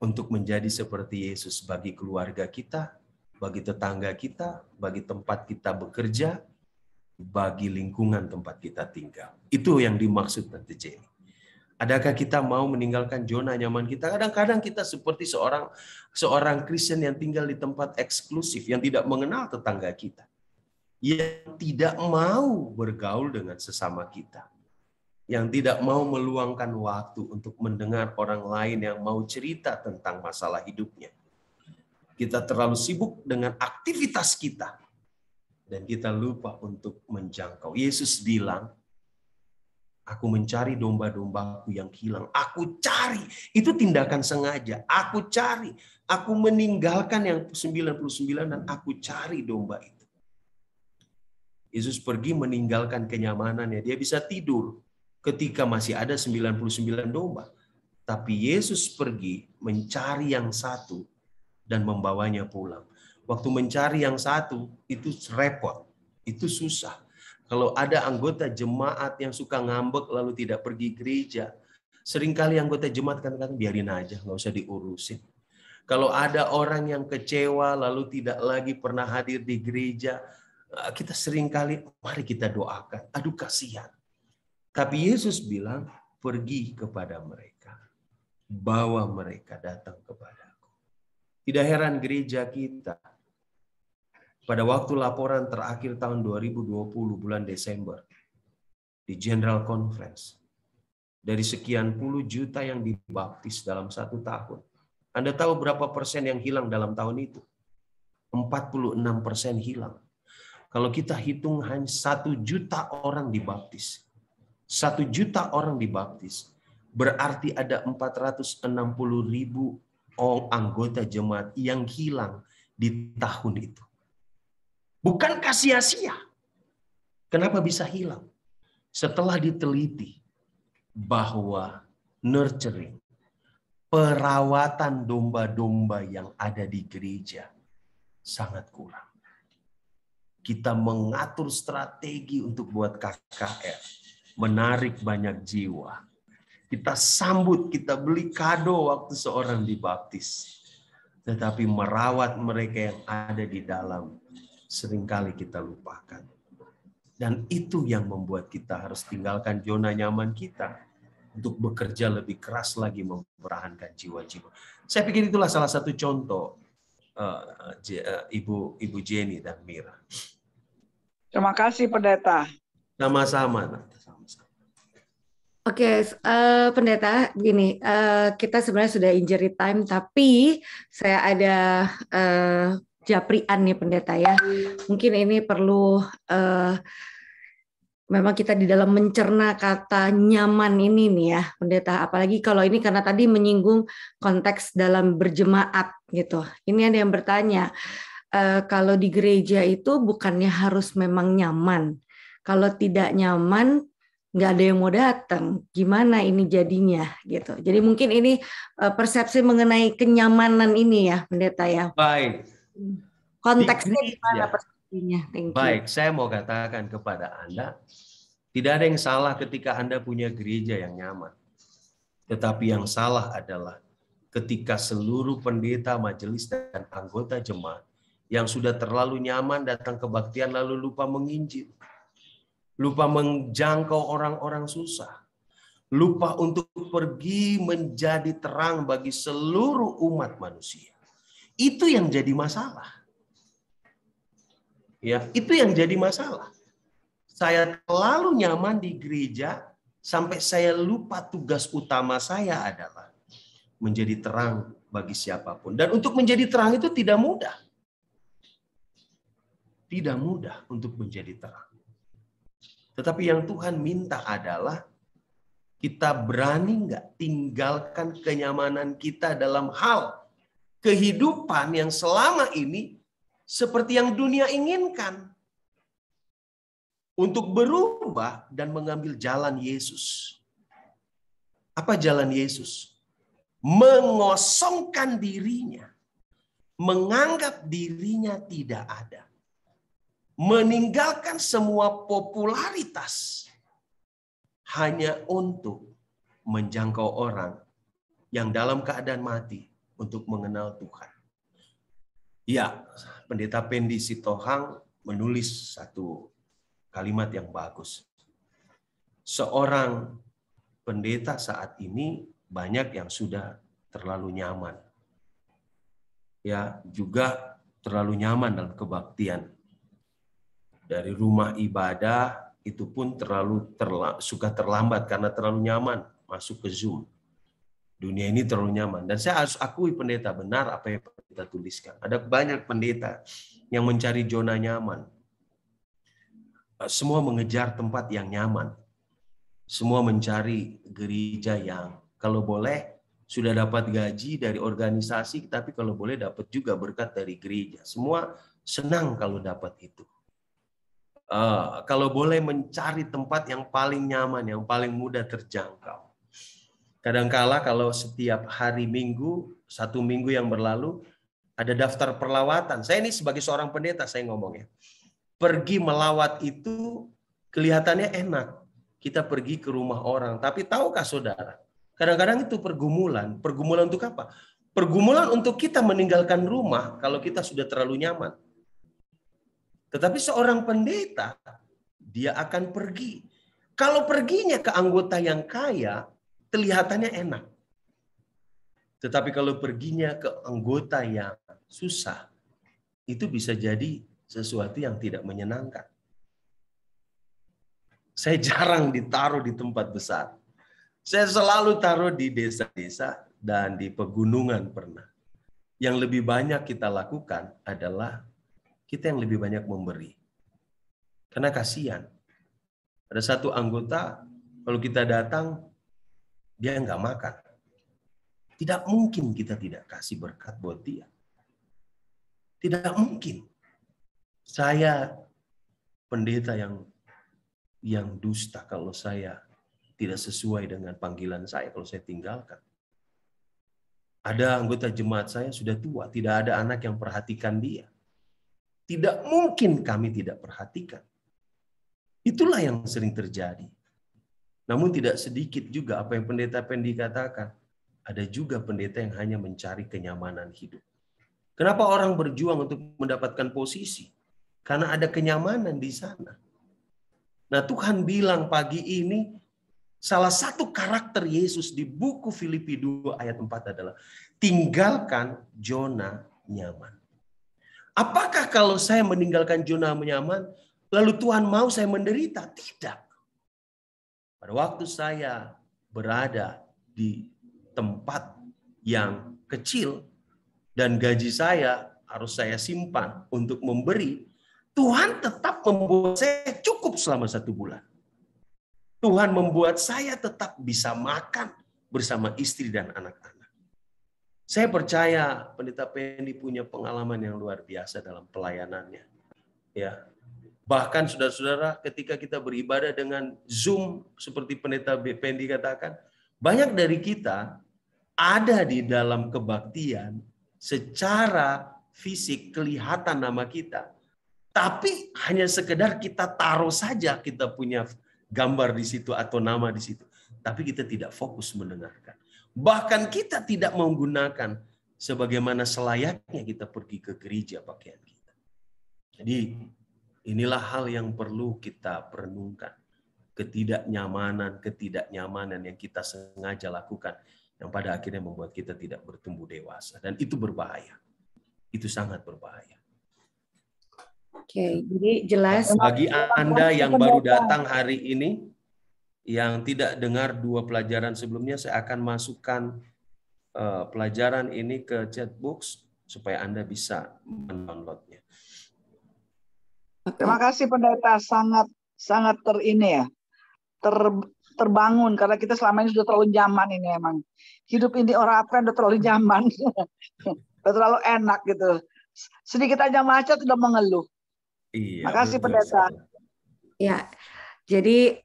untuk menjadi seperti Yesus bagi keluarga kita, bagi tetangga kita, bagi tempat kita bekerja, bagi lingkungan tempat kita tinggal. Itu yang dimaksud Tante Jenny. Adakah kita mau meninggalkan zona nyaman kita? Kadang-kadang kita seperti seorang Kristen yang tinggal di tempat eksklusif, yang tidak mengenal tetangga kita, yang tidak mau bergaul dengan sesama kita, yang tidak mau meluangkan waktu untuk mendengar orang lain yang mau cerita tentang masalah hidupnya. Kita terlalu sibuk dengan aktivitas kita, dan kita lupa untuk menjangkau. Yesus bilang, Aku mencari domba-dombaku yang hilang. Aku cari. Itu tindakan sengaja. Aku cari. Aku meninggalkan yang 99 dan aku cari domba itu. Yesus pergi meninggalkan kenyamanannya. Dia bisa tidur ketika masih ada 99 domba. Tapi Yesus pergi mencari yang satu dan membawanya pulang. Waktu mencari yang satu, itu repot. Itu susah. Kalau ada anggota jemaat yang suka ngambek lalu tidak pergi gereja, seringkali anggota jemaat kan biarin aja, nggak usah diurusin. Kalau ada orang yang kecewa lalu tidak lagi pernah hadir di gereja, kita seringkali mari kita doakan. Aduh kasihan. Tapi Yesus bilang, pergi kepada mereka. Bawa mereka datang kepadaku. Tidak heran gereja kita pada waktu laporan terakhir tahun 2020 bulan Desember di General Conference, dari sekian puluh juta yang dibaptis dalam 1 tahun, Anda tahu berapa persen yang hilang dalam tahun itu? 46% hilang. Kalau kita hitung hanya 1 juta orang dibaptis, 1 juta orang dibaptis, berarti ada 460.000 anggota jemaat yang hilang di tahun itu. Bukankah sia-sia? Kenapa bisa hilang? Setelah diteliti bahwa nurturing, perawatan domba-domba yang ada di gereja sangat kurang. Kita mengatur strategi untuk buat KKR, menarik banyak jiwa. Kita sambut, kita beli kado waktu seorang dibaptis. Tetapi merawat mereka yang ada di dalam seringkali kita lupakan. Dan itu yang membuat kita harus tinggalkan zona nyaman kita untuk bekerja lebih keras lagi mempertahankan jiwa-jiwa. Saya pikir itulah salah satu contoh Ibu Jenny dan Mira. Terima kasih Pendeta. Sama-sama. Oke, Pendeta, begini, kita sebenarnya sudah injury time, tapi saya ada japrian nih Pendeta ya. Mungkin ini perlu memang kita di dalam mencerna kata nyaman ini nih ya Pendeta. Apalagi kalau ini karena tadi menyinggung konteks dalam berjemaat gitu. Ini ada yang bertanya, kalau di gereja itu bukannya harus memang nyaman. Kalau tidak nyaman, nggak ada yang mau datang. Gimana ini jadinya gitu. Jadi mungkin ini persepsi mengenai kenyamanan ini ya Pendeta ya. Baik. Konteksnya gimana persepsinya? Baik, saya mau katakan kepada Anda, tidak ada yang salah ketika Anda punya gereja yang nyaman. Tetapi yang salah adalah ketika seluruh pendeta, majelis, dan anggota jemaat yang sudah terlalu nyaman datang kebaktian lalu lupa menginjil. Lupa menjangkau orang-orang susah. Lupa untuk pergi menjadi terang bagi seluruh umat manusia. Itu yang jadi masalah. Ya, itu yang jadi masalah. Saya terlalu nyaman di gereja sampai saya lupa tugas utama saya adalah menjadi terang bagi siapapun. Dan untuk menjadi terang itu tidak mudah. Tidak mudah untuk menjadi terang. Tetapi yang Tuhan minta adalah kita berani nggak tinggalkan kenyamanan kita dalam hal kehidupan yang selama ini seperti yang dunia inginkan. Untuk berubah dan mengambil jalan Yesus. Apa jalan Yesus? Mengosongkan dirinya. Menganggap dirinya tidak ada. Meninggalkan semua popularitas. Hanya untuk menjangkau orang yang dalam keadaan mati untuk mengenal Tuhan. Ya, Pendeta Pendi Sitohang menulis satu kalimat yang bagus. Seorang pendeta saat ini banyak yang sudah terlalu nyaman. Ya, juga terlalu nyaman dalam kebaktian. Dari rumah ibadah itu pun suka terlambat karena terlalu nyaman masuk ke Zoom. Dunia ini terlalu nyaman. Dan saya harus akui pendeta benar apa yang kita tuliskan. Ada banyak pendeta yang mencari zona nyaman. Semua mengejar tempat yang nyaman. semua mencari gereja yang kalau boleh sudah dapat gaji dari organisasi, tapi kalau boleh dapat juga berkat dari gereja. Semua senang kalau dapat itu. Kalau boleh mencari tempat yang paling nyaman, yang paling mudah terjangkau. Kadangkala kalau setiap hari Minggu, 1 minggu yang berlalu, ada daftar perlawatan. Saya ini sebagai seorang pendeta, saya ngomongnya. Pergi melawat itu kelihatannya enak. Kita pergi ke rumah orang. Tapi tahukah saudara, kadang-kadang itu pergumulan. Pergumulan untuk apa? Pergumulan untuk kita meninggalkan rumah kalau kita sudah terlalu nyaman. Tetapi seorang pendeta, dia akan pergi. Kalau perginya ke anggota yang kaya, kelihatannya enak. Tetapi kalau perginya ke anggota yang susah, itu bisa jadi sesuatu yang tidak menyenangkan. Saya jarang ditaruh di tempat besar. Saya selalu taruh di desa-desa dan di pegunungan pernah. Yang lebih banyak kita lakukan adalah kita yang lebih banyak memberi. Karena kasihan. Ada satu anggota, kalau kita datang, dia nggak makan. Tidak mungkin kita tidak kasih berkat buat dia. Tidak mungkin. Saya pendeta yang dusta kalau saya tidak sesuai dengan panggilan saya, kalau saya tinggalkan. Ada anggota jemaat saya sudah tua, tidak ada anak yang perhatikan dia. Tidak mungkin kami tidak perhatikan. Itulah yang sering terjadi. Namun tidak sedikit juga apa yang pendeta Pendi katakan. Ada juga pendeta yang hanya mencari kenyamanan hidup. Kenapa orang berjuang untuk mendapatkan posisi? Karena ada kenyamanan di sana. Nah, Tuhan bilang pagi ini, salah satu karakter Yesus di buku Filipi 2 ayat 4 adalah tinggalkan zona nyaman. Apakah kalau saya meninggalkan zona nyaman, lalu Tuhan mau saya menderita? Tidak. Pada waktu saya berada di tempat yang kecil dan gaji saya harus saya simpan untuk memberi, Tuhan tetap membuat saya cukup selama 1 bulan. Tuhan membuat saya tetap bisa makan bersama istri dan anak-anak. Saya percaya pendeta Pendi punya pengalaman yang luar biasa dalam pelayanannya. Ya, bahkan saudara-saudara, ketika kita beribadah dengan Zoom seperti pendeta Pendi katakan, banyak dari kita ada di dalam kebaktian secara fisik kelihatan nama kita, tapi hanya sekedar kita taruh saja kita punya gambar di situ atau nama di situ, tapi kita tidak fokus mendengarkan. Bahkan kita tidak menggunakan sebagaimana selayaknya kita pergi ke gereja pakaian kita. Jadi inilah hal yang perlu kita perenungkan. Ketidaknyamanan yang kita sengaja lakukan yang pada akhirnya membuat kita tidak bertumbuh dewasa. Dan itu berbahaya. Itu sangat berbahaya. Oke, jadi jelas. Bagi Anda yang baru datang hari ini, yang tidak dengar 2 pelajaran sebelumnya, saya akan masukkan pelajaran ini ke chatbox supaya Anda bisa mendownloadnya. Terima kasih pendeta, sangat terbangun karena kita selama ini sudah terlalu nyaman ini emang. Hidup ini orang Advent udah terlalu nyaman. Udah terlalu enak gitu. Sedikit aja macet udah mengeluh. Iya, makasih pendeta. Ya. Jadi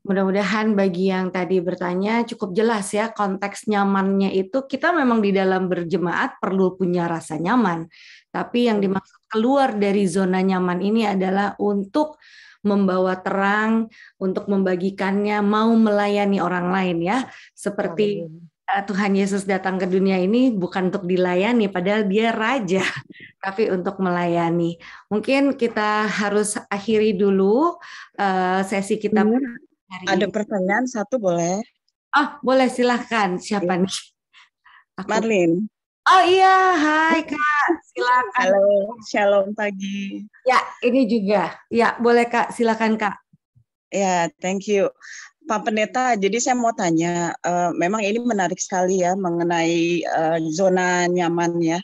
mudah-mudahan bagi yang tadi bertanya cukup jelas ya, konteks nyamannya itu kita memang di dalam berjemaat perlu punya rasa nyaman. Tapi yang dimaksud keluar dari zona nyaman ini adalah untuk membawa terang, untuk membagikannya, mau melayani orang lain ya. Seperti Tuhan Yesus datang ke dunia ini bukan untuk dilayani, padahal dia raja, tapi untuk melayani. Mungkin kita harus akhiri dulu sesi kita hari ada pertanyaan satu boleh? Oh, boleh, silahkan. Siapa nih? Marlin. Oh iya, hai Kak, silakan. Halo, shalom pagi. Ya, ini juga. Ya, boleh Kak, silakan Kak. Ya, thank you. Pak Pendeta, jadi saya mau tanya, memang ini menarik sekali ya mengenai zona nyaman ya.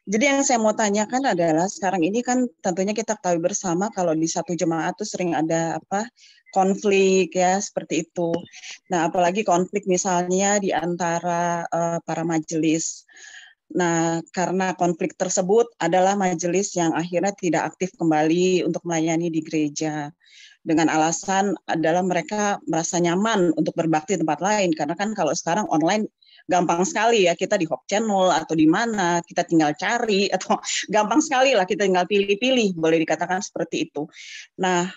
Jadi yang saya mau tanyakan adalah sekarang ini kan tentunya kita ketahui bersama kalau di satu jemaat tuh sering ada konflik ya seperti itu. Nah, apalagi konflik misalnya di antara para majelis. Nah, karena konflik tersebut adalah majelis yang akhirnya tidak aktif kembali untuk melayani di gereja. Dengan alasan adalah mereka merasa nyaman untuk berbakti di tempat lain. Karena kan kalau sekarang online gampang sekali ya, kita di Hope Channel atau di mana, kita tinggal cari, atau gampang sekali lah kita tinggal pilih-pilih, boleh dikatakan seperti itu. Nah,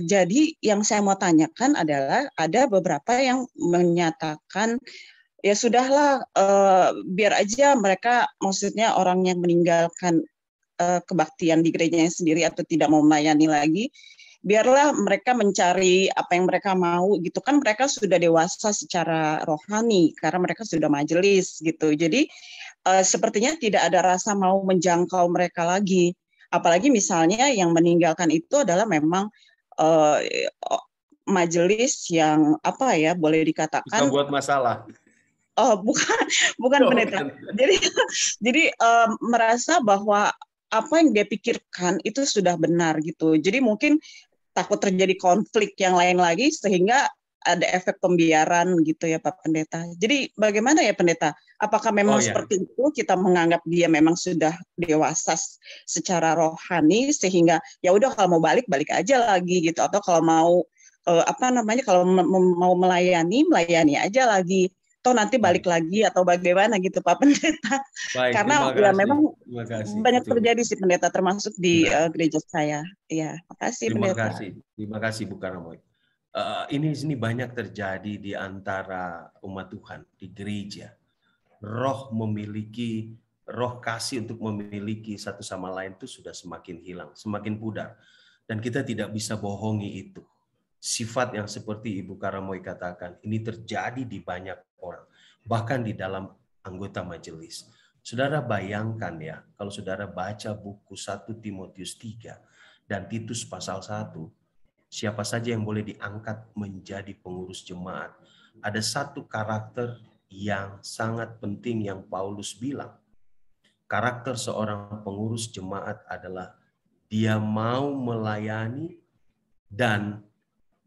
jadi yang saya mau tanyakan adalah ada beberapa yang menyatakan, ya sudahlah, biar aja mereka, maksudnya orang yang meninggalkan kebaktian di gerejanya sendiri atau tidak mau melayani lagi, biarlah mereka mencari apa yang mereka mau gitu kan, mereka sudah dewasa secara rohani karena mereka sudah majelis gitu. Jadi sepertinya tidak ada rasa mau menjangkau mereka lagi. Apalagi misalnya yang meninggalkan itu adalah memang majelis yang apa ya, boleh dikatakan buat masalah. Oh, bukan pendeta. Jadi merasa bahwa apa yang dia pikirkan itu sudah benar gitu. Jadi mungkin takut terjadi konflik yang lain lagi sehingga ada efek pembiaran gitu ya Pak Pendeta. Jadi bagaimana ya Pendeta? Apakah memang seperti itu kita menganggap dia memang sudah dewasa secara rohani sehingga ya udah kalau mau balik aja lagi gitu, atau kalau mau kalau mau melayani aja lagi. Toh nanti balik lagi atau bagaimana gitu Pak Pendeta. Baik, karena ya memang banyak terjadi sih Pendeta, termasuk di gereja saya. Ya, makasih Pendeta. Terima kasih Bu Karamoy. Ini banyak terjadi di antara umat Tuhan di gereja. Roh kasih untuk memiliki satu sama lain itu sudah semakin hilang, semakin pudar. Dan kita tidak bisa bohongi itu. Sifat yang seperti Ibu Karamoy katakan, ini terjadi di banyak orang. Bahkan di dalam anggota majelis. Saudara bayangkan ya, kalau saudara baca buku 1 Timotius 3 dan Titus pasal 1, siapa saja yang boleh diangkat menjadi pengurus jemaat. Ada satu karakter yang sangat penting yang Paulus bilang. Karakter seorang pengurus jemaat adalah dia mau melayani dan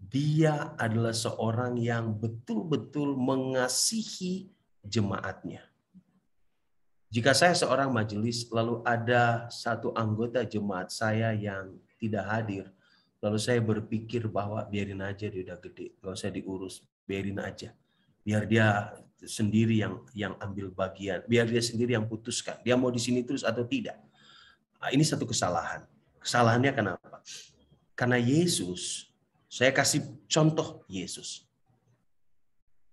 dia adalah seorang yang betul-betul mengasihi jemaatnya. Jika saya seorang majelis, lalu ada satu anggota jemaat saya yang tidak hadir, lalu saya berpikir bahwa biarin aja, dia udah gede, nggak usah diurus, biarin aja. Biar dia sendiri yang ambil bagian, biar dia sendiri yang putuskan, dia mau di sini terus atau tidak. Nah, ini satu kesalahan. Kesalahannya kenapa? Karena Yesus, saya kasih contoh Yesus.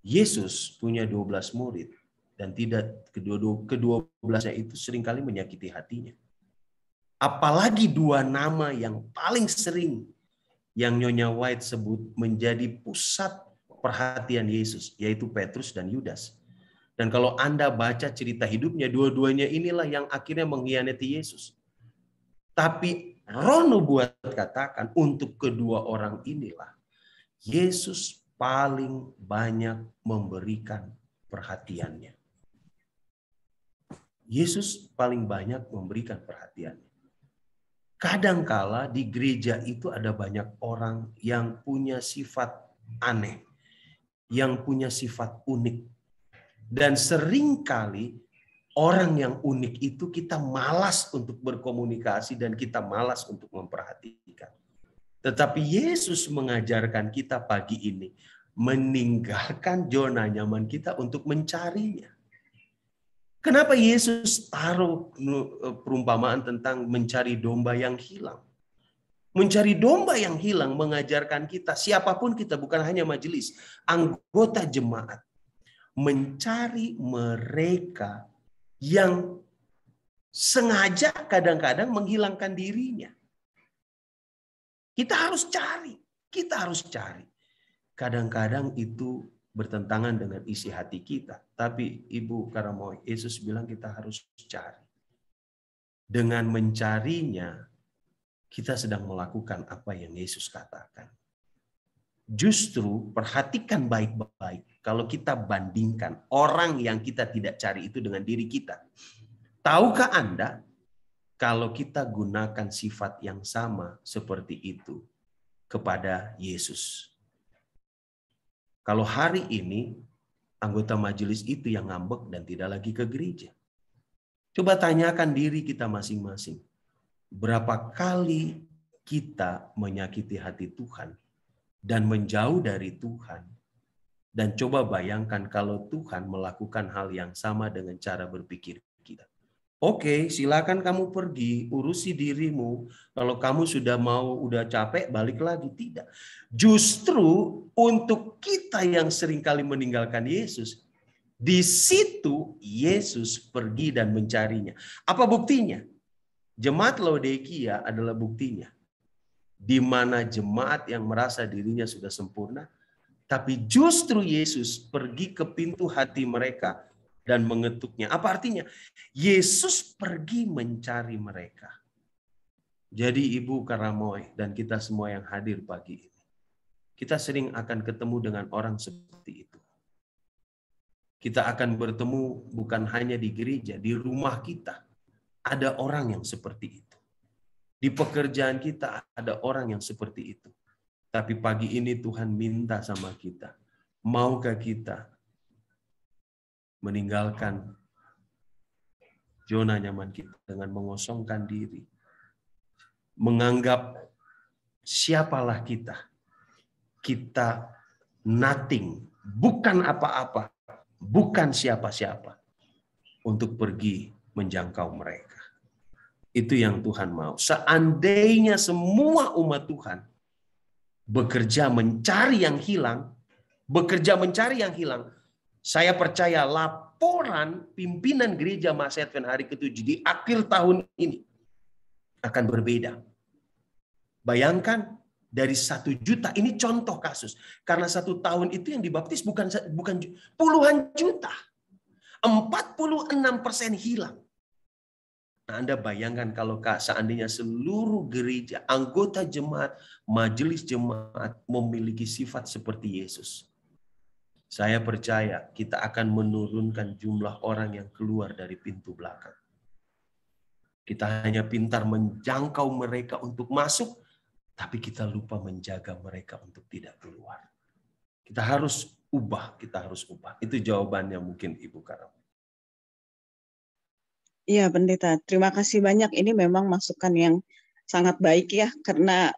Yesus punya 12 murid dan tidak kedua-12-nya itu seringkali menyakiti hatinya. Apalagi 2 nama yang paling sering yang Nyonya White sebut menjadi pusat perhatian Yesus, yaitu Petrus dan Yudas. Dan kalau Anda baca cerita hidupnya, dua-duanya inilah yang akhirnya mengkhianati Yesus. Tapi Roh Nubuat katakan untuk kedua orang inilah Yesus paling banyak memberikan perhatiannya. Yesus paling banyak memberikan perhatiannya. Kadangkala di gereja itu ada banyak orang yang punya sifat aneh, yang punya sifat unik. Dan seringkali orang yang unik itu kita malas untuk berkomunikasi dan kita malas untuk memperhatikan. Tetapi Yesus mengajarkan kita pagi ini meninggalkan zona nyaman kita untuk mencarinya. Kenapa Yesus taruh perumpamaan tentang mencari domba yang hilang? Mencari domba yang hilang mengajarkan kita, siapapun kita, bukan hanya majelis, anggota jemaat, mencari mereka yang sengaja kadang-kadang menghilangkan dirinya. Kita harus cari. Kadang-kadang itu bertentangan dengan isi hati kita. Tapi Ibu Karamoy, Yesus bilang kita harus cari. Dengan mencarinya, kita sedang melakukan apa yang Yesus katakan. Justru perhatikan baik-baik kalau kita bandingkan orang yang kita tidak cari itu dengan diri kita. Tahukah Anda kalau kita gunakan sifat yang sama seperti itu kepada Yesus? Kalau hari ini anggota majelis itu yang ngambek dan tidak lagi ke gereja. Coba tanyakan diri kita masing-masing. Berapa kali kita menyakiti hati Tuhan dan menjauh dari Tuhan? Dan coba bayangkan kalau Tuhan melakukan hal yang sama dengan cara berpikir kita. Oke, silakan kamu pergi, urusi dirimu. Kalau kamu udah capek, balik lagi. Tidak. Justru untuk kita yang seringkali meninggalkan Yesus, di situ Yesus pergi dan mencarinya. Apa buktinya? Jemaat Laodikia adalah buktinya. Di mana jemaat yang merasa dirinya sudah sempurna, tapi justru Yesus pergi ke pintu hati mereka dan mengetuknya. Apa artinya? Yesus pergi mencari mereka. Jadi Ibu Karamoy dan kita semua yang hadir pagi ini, kita sering akan ketemu dengan orang seperti itu. Kita akan bertemu bukan hanya di gereja, di rumah kita ada orang yang seperti itu. Di pekerjaan kita ada orang yang seperti itu. Tapi pagi ini Tuhan minta sama kita, maukah kita meninggalkan zona nyaman kita dengan mengosongkan diri, menganggap siapalah kita nothing, bukan apa-apa, bukan siapa-siapa, untuk pergi menjangkau mereka. Itu yang Tuhan mau. Seandainya semua umat Tuhan bekerja mencari yang hilang, saya percaya laporan pimpinan gereja Masa Advent hari ke-7 di akhir tahun ini akan berbeda. Bayangkan dari 1 juta, ini contoh kasus. Karena 1 tahun itu yang dibaptis bukan puluhan juta. 46% hilang. Nah, Anda bayangkan kalau seandainya seluruh gereja, anggota jemaat, majelis jemaat memiliki sifat seperti Yesus. Saya percaya kita akan menurunkan jumlah orang yang keluar dari pintu belakang. Kita hanya pintar menjangkau mereka untuk masuk, tapi kita lupa menjaga mereka untuk tidak keluar. Kita harus ubah. Itu jawabannya mungkin Ibu Karam. Iya, Pendeta. Terima kasih banyak. Ini memang masukan yang sangat baik ya, karena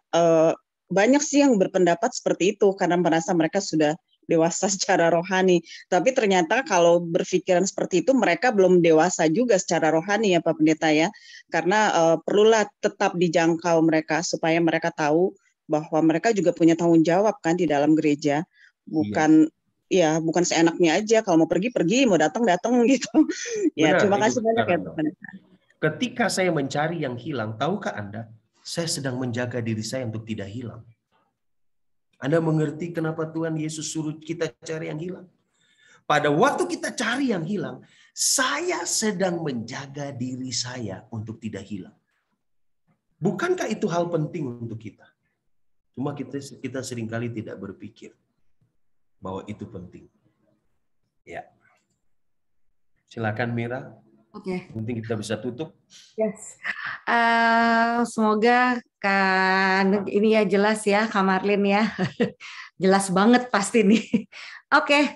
banyak sih yang berpendapat seperti itu karena merasa mereka sudah dewasa secara rohani. Tapi ternyata kalau berpikiran seperti itu mereka belum dewasa juga secara rohani ya Pak Pendeta ya. Karena perlulah tetap dijangkau mereka supaya mereka tahu bahwa mereka juga punya tanggung jawab kan di dalam gereja. Bukan bukan seenaknya aja, kalau mau pergi mau datang gitu. Ya, benar, terima kasih banyak ya Pak Pendeta. Ketika saya mencari yang hilang, tahukah Anda, saya sedang menjaga diri saya untuk tidak hilang. Anda mengerti kenapa Tuhan Yesus suruh kita cari yang hilang? Pada waktu kita cari yang hilang, saya sedang menjaga diri saya untuk tidak hilang. Bukankah itu hal penting untuk kita? Cuma kita seringkali tidak berpikir bahwa itu penting. Ya. Silakan Mira. Oke. Mungkin kita bisa tutup. Yes. Semoga kan ini ya jelas ya, Kak Marlin ya. Jelas banget pasti nih. Oke.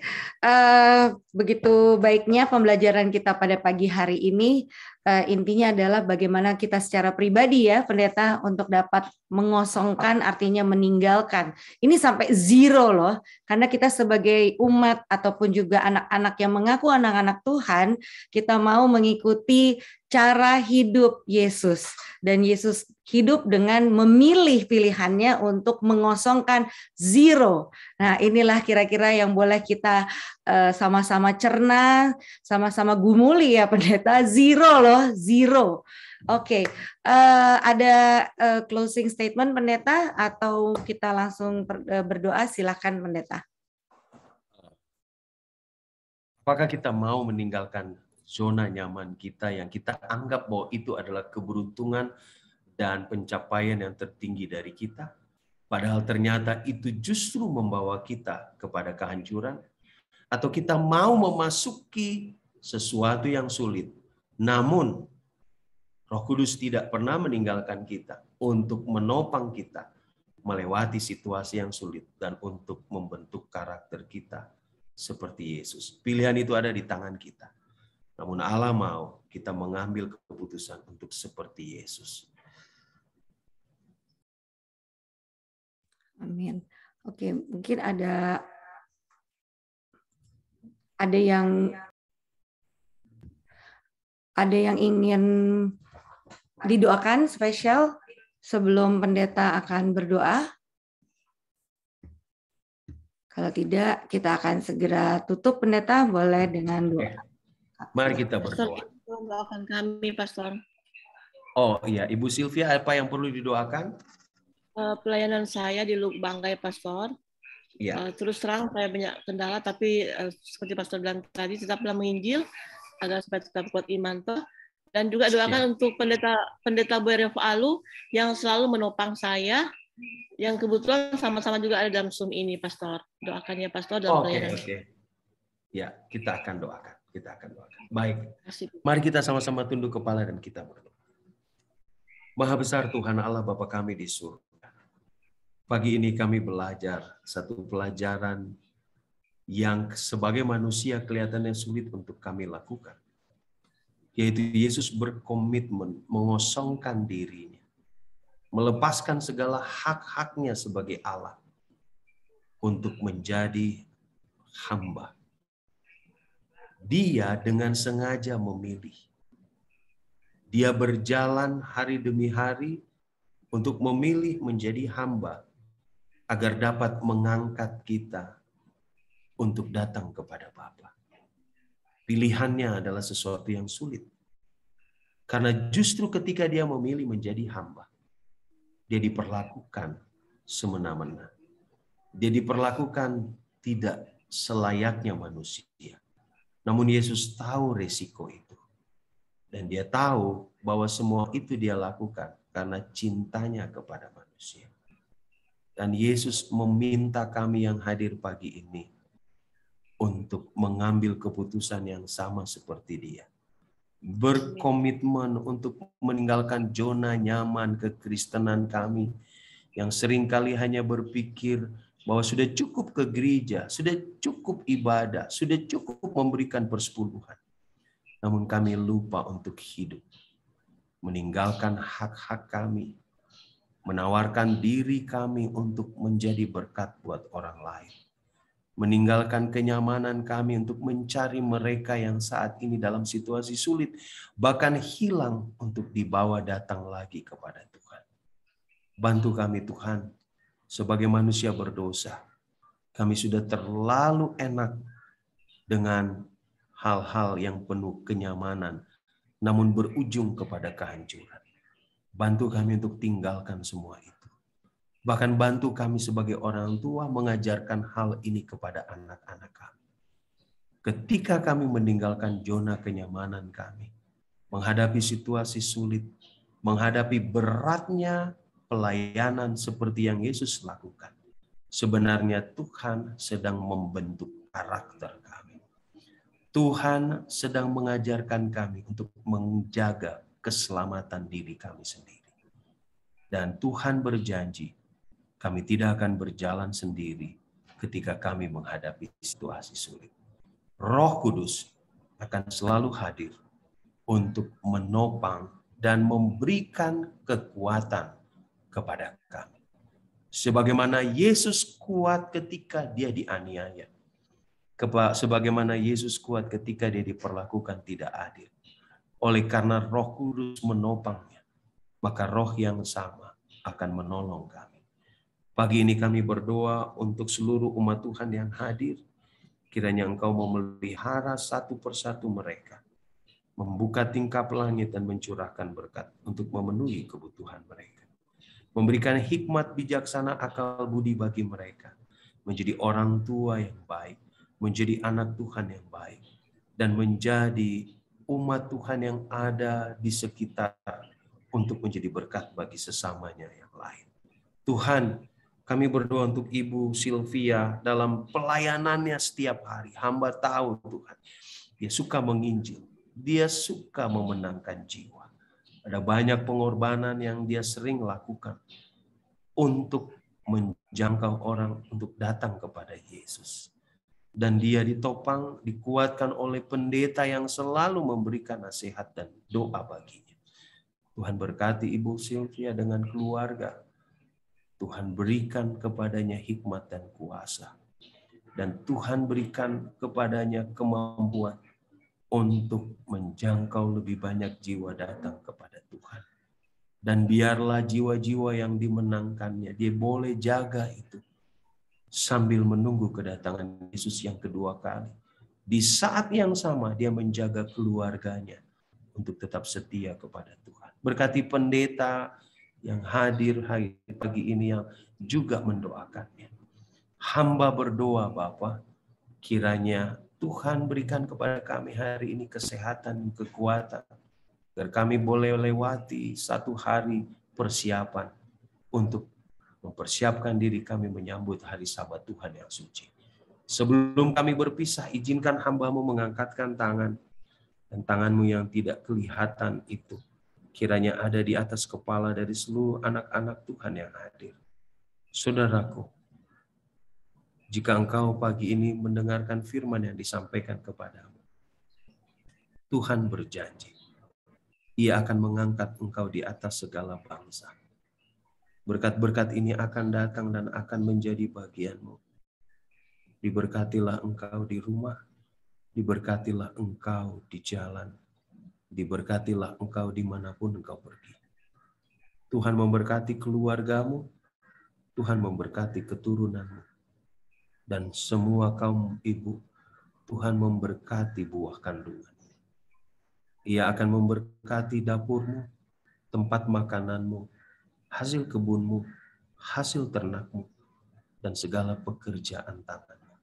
Begitu baiknya pembelajaran kita pada pagi hari ini. Intinya adalah bagaimana kita secara pribadi ya, Pendeta, untuk dapat mengosongkan, artinya meninggalkan. Ini sampai 0 loh, karena kita sebagai umat ataupun juga anak-anak yang mengaku anak-anak Tuhan, kita mau mengikuti cara hidup Yesus. Dan Yesus hidup dengan memilih pilihannya untuk mengosongkan 0. Nah, inilah kira-kira yang boleh kita sama-sama cerna, sama-sama gumuli ya Pendeta. 0 loh, 0. Oke, ada closing statement Pendeta atau kita langsung berdoa? Silakan Pendeta. Apakah kita mau meninggalkan zona nyaman kita yang kita anggap bahwa itu adalah keberuntungan dan pencapaian yang tertinggi dari kita? Padahal ternyata itu justru membawa kita kepada kehancuran. Atau kita mau memasuki sesuatu yang sulit Namun, Roh Kudus tidak pernah meninggalkan kita untuk menopang kita melewati situasi yang sulit dan untuk membentuk karakter kita seperti Yesus. Pilihan itu ada di tangan kita. Namun Allah mau kita mengambil keputusan untuk seperti Yesus. Amin. Oke, mungkin ada yang ingin didoakan spesial sebelum pendeta akan berdoa. Kalau tidak, kita akan segera tutup. Pendeta boleh dengan doa. Mari kita berdoa. Pastor, doakan kami, Pastor. Oh iya, Ibu Sylvia, apa yang perlu didoakan? Pelayanan saya di Luk Banggai, Pastor. Ya. Terus terang saya banyak kendala, tapi seperti Pastor bilang tadi, tetaplah menginjil agar supaya tetap kuat iman toh. Dan juga doakan untuk pendeta Boy Alu yang selalu menopang saya, yang kebetulan sama-sama juga ada dalam Zoom ini, Pastor. Doakan ya, Pastor, dalam pelayanan. Oke. Ya, kita akan doakan. Baik, mari kita sama-sama tunduk kepala dan kita berdoa. Maha besar Tuhan Allah Bapa kami di surga. Pagi ini kami belajar satu pelajaran yang sebagai manusia kelihatannya sulit untuk kami lakukan. Yaitu Yesus berkomitmen mengosongkan dirinya. Melepaskan segala hak-haknya sebagai Allah. Untuk menjadi hamba. Dia dengan sengaja memilih. Dia berjalan hari demi hari untuk memilih menjadi hamba agar dapat mengangkat kita untuk datang kepada Bapa. Pilihannya adalah sesuatu yang sulit. Karena justru ketika dia memilih menjadi hamba, dia diperlakukan semena-mena. Dia diperlakukan tidak selayaknya manusia. Namun Yesus tahu resiko itu. Dan dia tahu bahwa semua itu dia lakukan karena cintanya kepada manusia. Dan Yesus meminta kami yang hadir pagi ini untuk mengambil keputusan yang sama seperti dia. Berkomitmen untuk meninggalkan zona nyaman kekristenan kami yang seringkali hanya berpikir bahwa sudah cukup ke gereja, sudah cukup ibadah, sudah cukup memberikan persepuluhan. Namun kami lupa untuk hidup, meninggalkan hak-hak kami, menawarkan diri kami untuk menjadi berkat buat orang lain. Meninggalkan kenyamanan kami untuk mencari mereka yang saat ini dalam situasi sulit, bahkan hilang untuk dibawa datang lagi kepada Tuhan. Bantu kami Tuhan, sebagai manusia berdosa, kami sudah terlalu enak dengan hal-hal yang penuh kenyamanan, namun berujung kepada kehancuran. Bantu kami untuk tinggalkan semua itu. Bahkan bantu kami sebagai orang tua mengajarkan hal ini kepada anak-anak kami. Ketika kami meninggalkan zona kenyamanan kami, menghadapi situasi sulit, menghadapi beratnya pelayanan seperti yang Yesus lakukan, sebenarnya Tuhan sedang membentuk karakter kami. Tuhan sedang mengajarkan kami untuk menjaga keselamatan diri kami sendiri. Dan Tuhan berjanji, kami tidak akan berjalan sendiri ketika kami menghadapi situasi sulit. Roh Kudus akan selalu hadir untuk menopang dan memberikan kekuatan kepada kami. Sebagaimana Yesus kuat ketika dia dianiaya. Sebagaimana Yesus kuat ketika dia diperlakukan tidak adil. Oleh karena Roh Kudus menopangnya, maka Roh yang sama akan menolong kami. Pagi ini kami berdoa untuk seluruh umat Tuhan yang hadir. Kiranya Engkau memelihara satu persatu mereka. Membuka tingkap langit dan mencurahkan berkat untuk memenuhi kebutuhan mereka. Memberikan hikmat bijaksana akal budi bagi mereka. Menjadi orang tua yang baik. Menjadi anak Tuhan yang baik. Dan menjadi umat Tuhan yang ada di sekitar untuk menjadi berkat bagi sesamanya yang lain. Tuhan, kami berdoa untuk Ibu Sylvia dalam pelayanannya setiap hari. Hamba tahu Tuhan, dia suka menginjil. Dia suka memenangkan jiwa. Ada banyak pengorbanan yang dia sering lakukan untuk menjangkau orang untuk datang kepada Yesus. Dan dia ditopang, dikuatkan oleh pendeta yang selalu memberikan nasihat dan doa baginya. Tuhan berkati Ibu Sylvia dengan keluarga. Tuhan berikan kepadanya hikmat dan kuasa. Dan Tuhan berikan kepadanya kemampuan untuk menjangkau lebih banyak jiwa datang kepada Tuhan. Dan biarlah jiwa-jiwa yang dimenangkannya, dia boleh jaga itu. Sambil menunggu kedatangan Yesus yang kedua kali. Di saat yang sama dia menjaga keluarganya untuk tetap setia kepada Tuhan. Berkati pendeta yang hadir hari pagi ini yang juga mendoakannya. Hamba berdoa Bapa, kiranya Tuhan berikan kepada kami hari ini kesehatan, kekuatan, agar kami boleh lewati satu hari persiapan untuk mempersiapkan diri kami menyambut hari Sabat Tuhan yang suci. Sebelum kami berpisah, izinkan hamba-Mu mengangkatkan tangan, dan tangan-Mu yang tidak kelihatan itu kiranya ada di atas kepala dari seluruh anak-anak Tuhan yang hadir. Saudaraku, jika engkau pagi ini mendengarkan firman yang disampaikan kepadamu, Tuhan berjanji, Ia akan mengangkat engkau di atas segala bangsa. Berkat-berkat ini akan datang dan akan menjadi bagianmu. Diberkatilah engkau di rumah, diberkatilah engkau di jalan, diberkatilah engkau dimanapun engkau pergi. Tuhan memberkati keluargamu, Tuhan memberkati keturunanmu, dan semua kaum ibu, Tuhan memberkati buah kandungan. Ia akan memberkati dapurmu, tempat makananmu, hasil kebunmu, hasil ternakmu, dan segala pekerjaan tanganmu.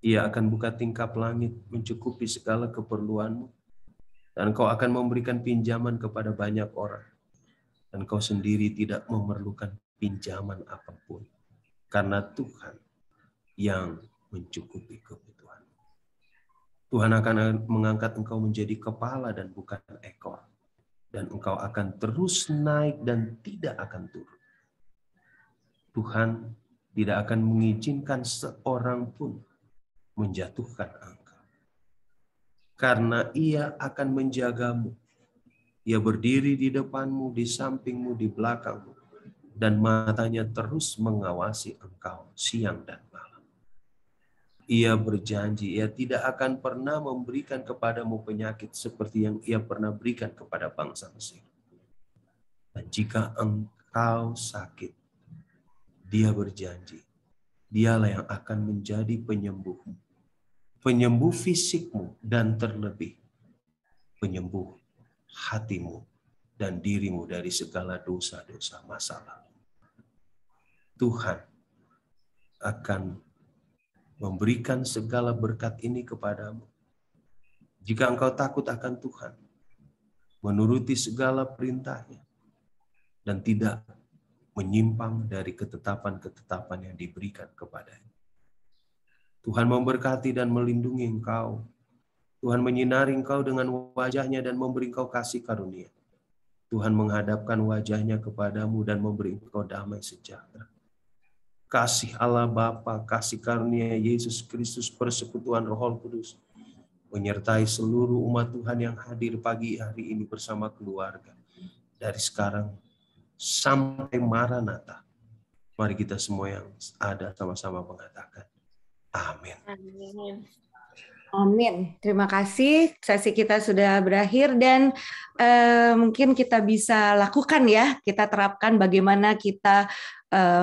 Ia akan buka tingkap langit, mencukupi segala keperluanmu, dan kau akan memberikan pinjaman kepada banyak orang, dan kau sendiri tidak memerlukan pinjaman apapun, karena Tuhan yang mencukupi kebutuhan. Tuhan akan mengangkat engkau menjadi kepala dan bukan ekor. Dan engkau akan terus naik dan tidak akan turun. Tuhan tidak akan mengizinkan seorang pun menjatuhkan engkau. Karena Ia akan menjagamu. Ia berdiri di depanmu, di sampingmu, di belakangmu. Dan matanya terus mengawasi engkau siang dan malam. Ia berjanji, Ia tidak akan pernah memberikan kepadamu penyakit seperti yang Ia pernah berikan kepada bangsa Mesir. Dan jika engkau sakit, Dia berjanji, Dialah yang akan menjadi penyembuhmu. Penyembuh fisikmu dan terlebih penyembuh hatimu dan dirimu dari segala dosa-dosa masa lalu. Tuhan akan memberikan segala berkat ini kepadamu. Jika engkau takut akan Tuhan, menuruti segala perintahnya, dan tidak menyimpang dari ketetapan-ketetapan yang diberikan kepadanya. Tuhan memberkati dan melindungi engkau. Tuhan menyinari engkau dengan wajahnya dan memberi engkau kasih karunia. Tuhan menghadapkan wajahnya kepadamu dan memberi engkau damai sejahtera. Kasih Allah Bapa, kasih karunia Yesus Kristus, persekutuan Roh Kudus menyertai seluruh umat Tuhan yang hadir pagi hari ini bersama keluarga. Dari sekarang sampai Maranatha. Mari kita semua yang ada sama-sama mengatakan amin. Amin. Amin. Terima kasih. Sesi kita sudah berakhir dan mungkin kita bisa lakukan ya. Kita terapkan bagaimana kita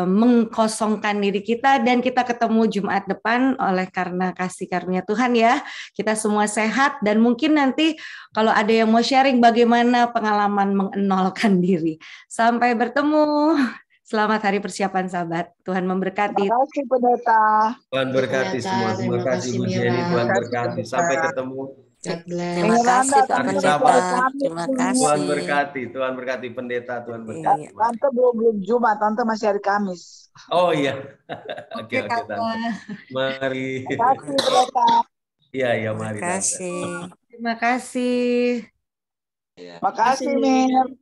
mengkosongkan diri kita dan kita ketemu Jumat depan oleh karena kasih karunia Tuhan ya. Kita semua sehat dan mungkin nanti kalau ada yang mau sharing bagaimana pengalaman mengenolkan diri. Sampai bertemu. Selamat hari persiapan Sabat. Tuhan memberkati. Terima kasih pendeta. Tuhan berkati semua. Terima kasih Bu Jenny. Tuhan berkati. Sampai ketemu. Terima kasih Pak Pendeta. Terima kasih. Tuhan berkati. Tuhan berkati pendeta. Tuhan berkati. Tante belum Jumat. Tante masih hari Kamis. Oh iya. Oke, Tante. Mari. Terima kasih pendeta. Iya, mari. Terima kasih. Terima kasih. Ya. Makasih, Mir.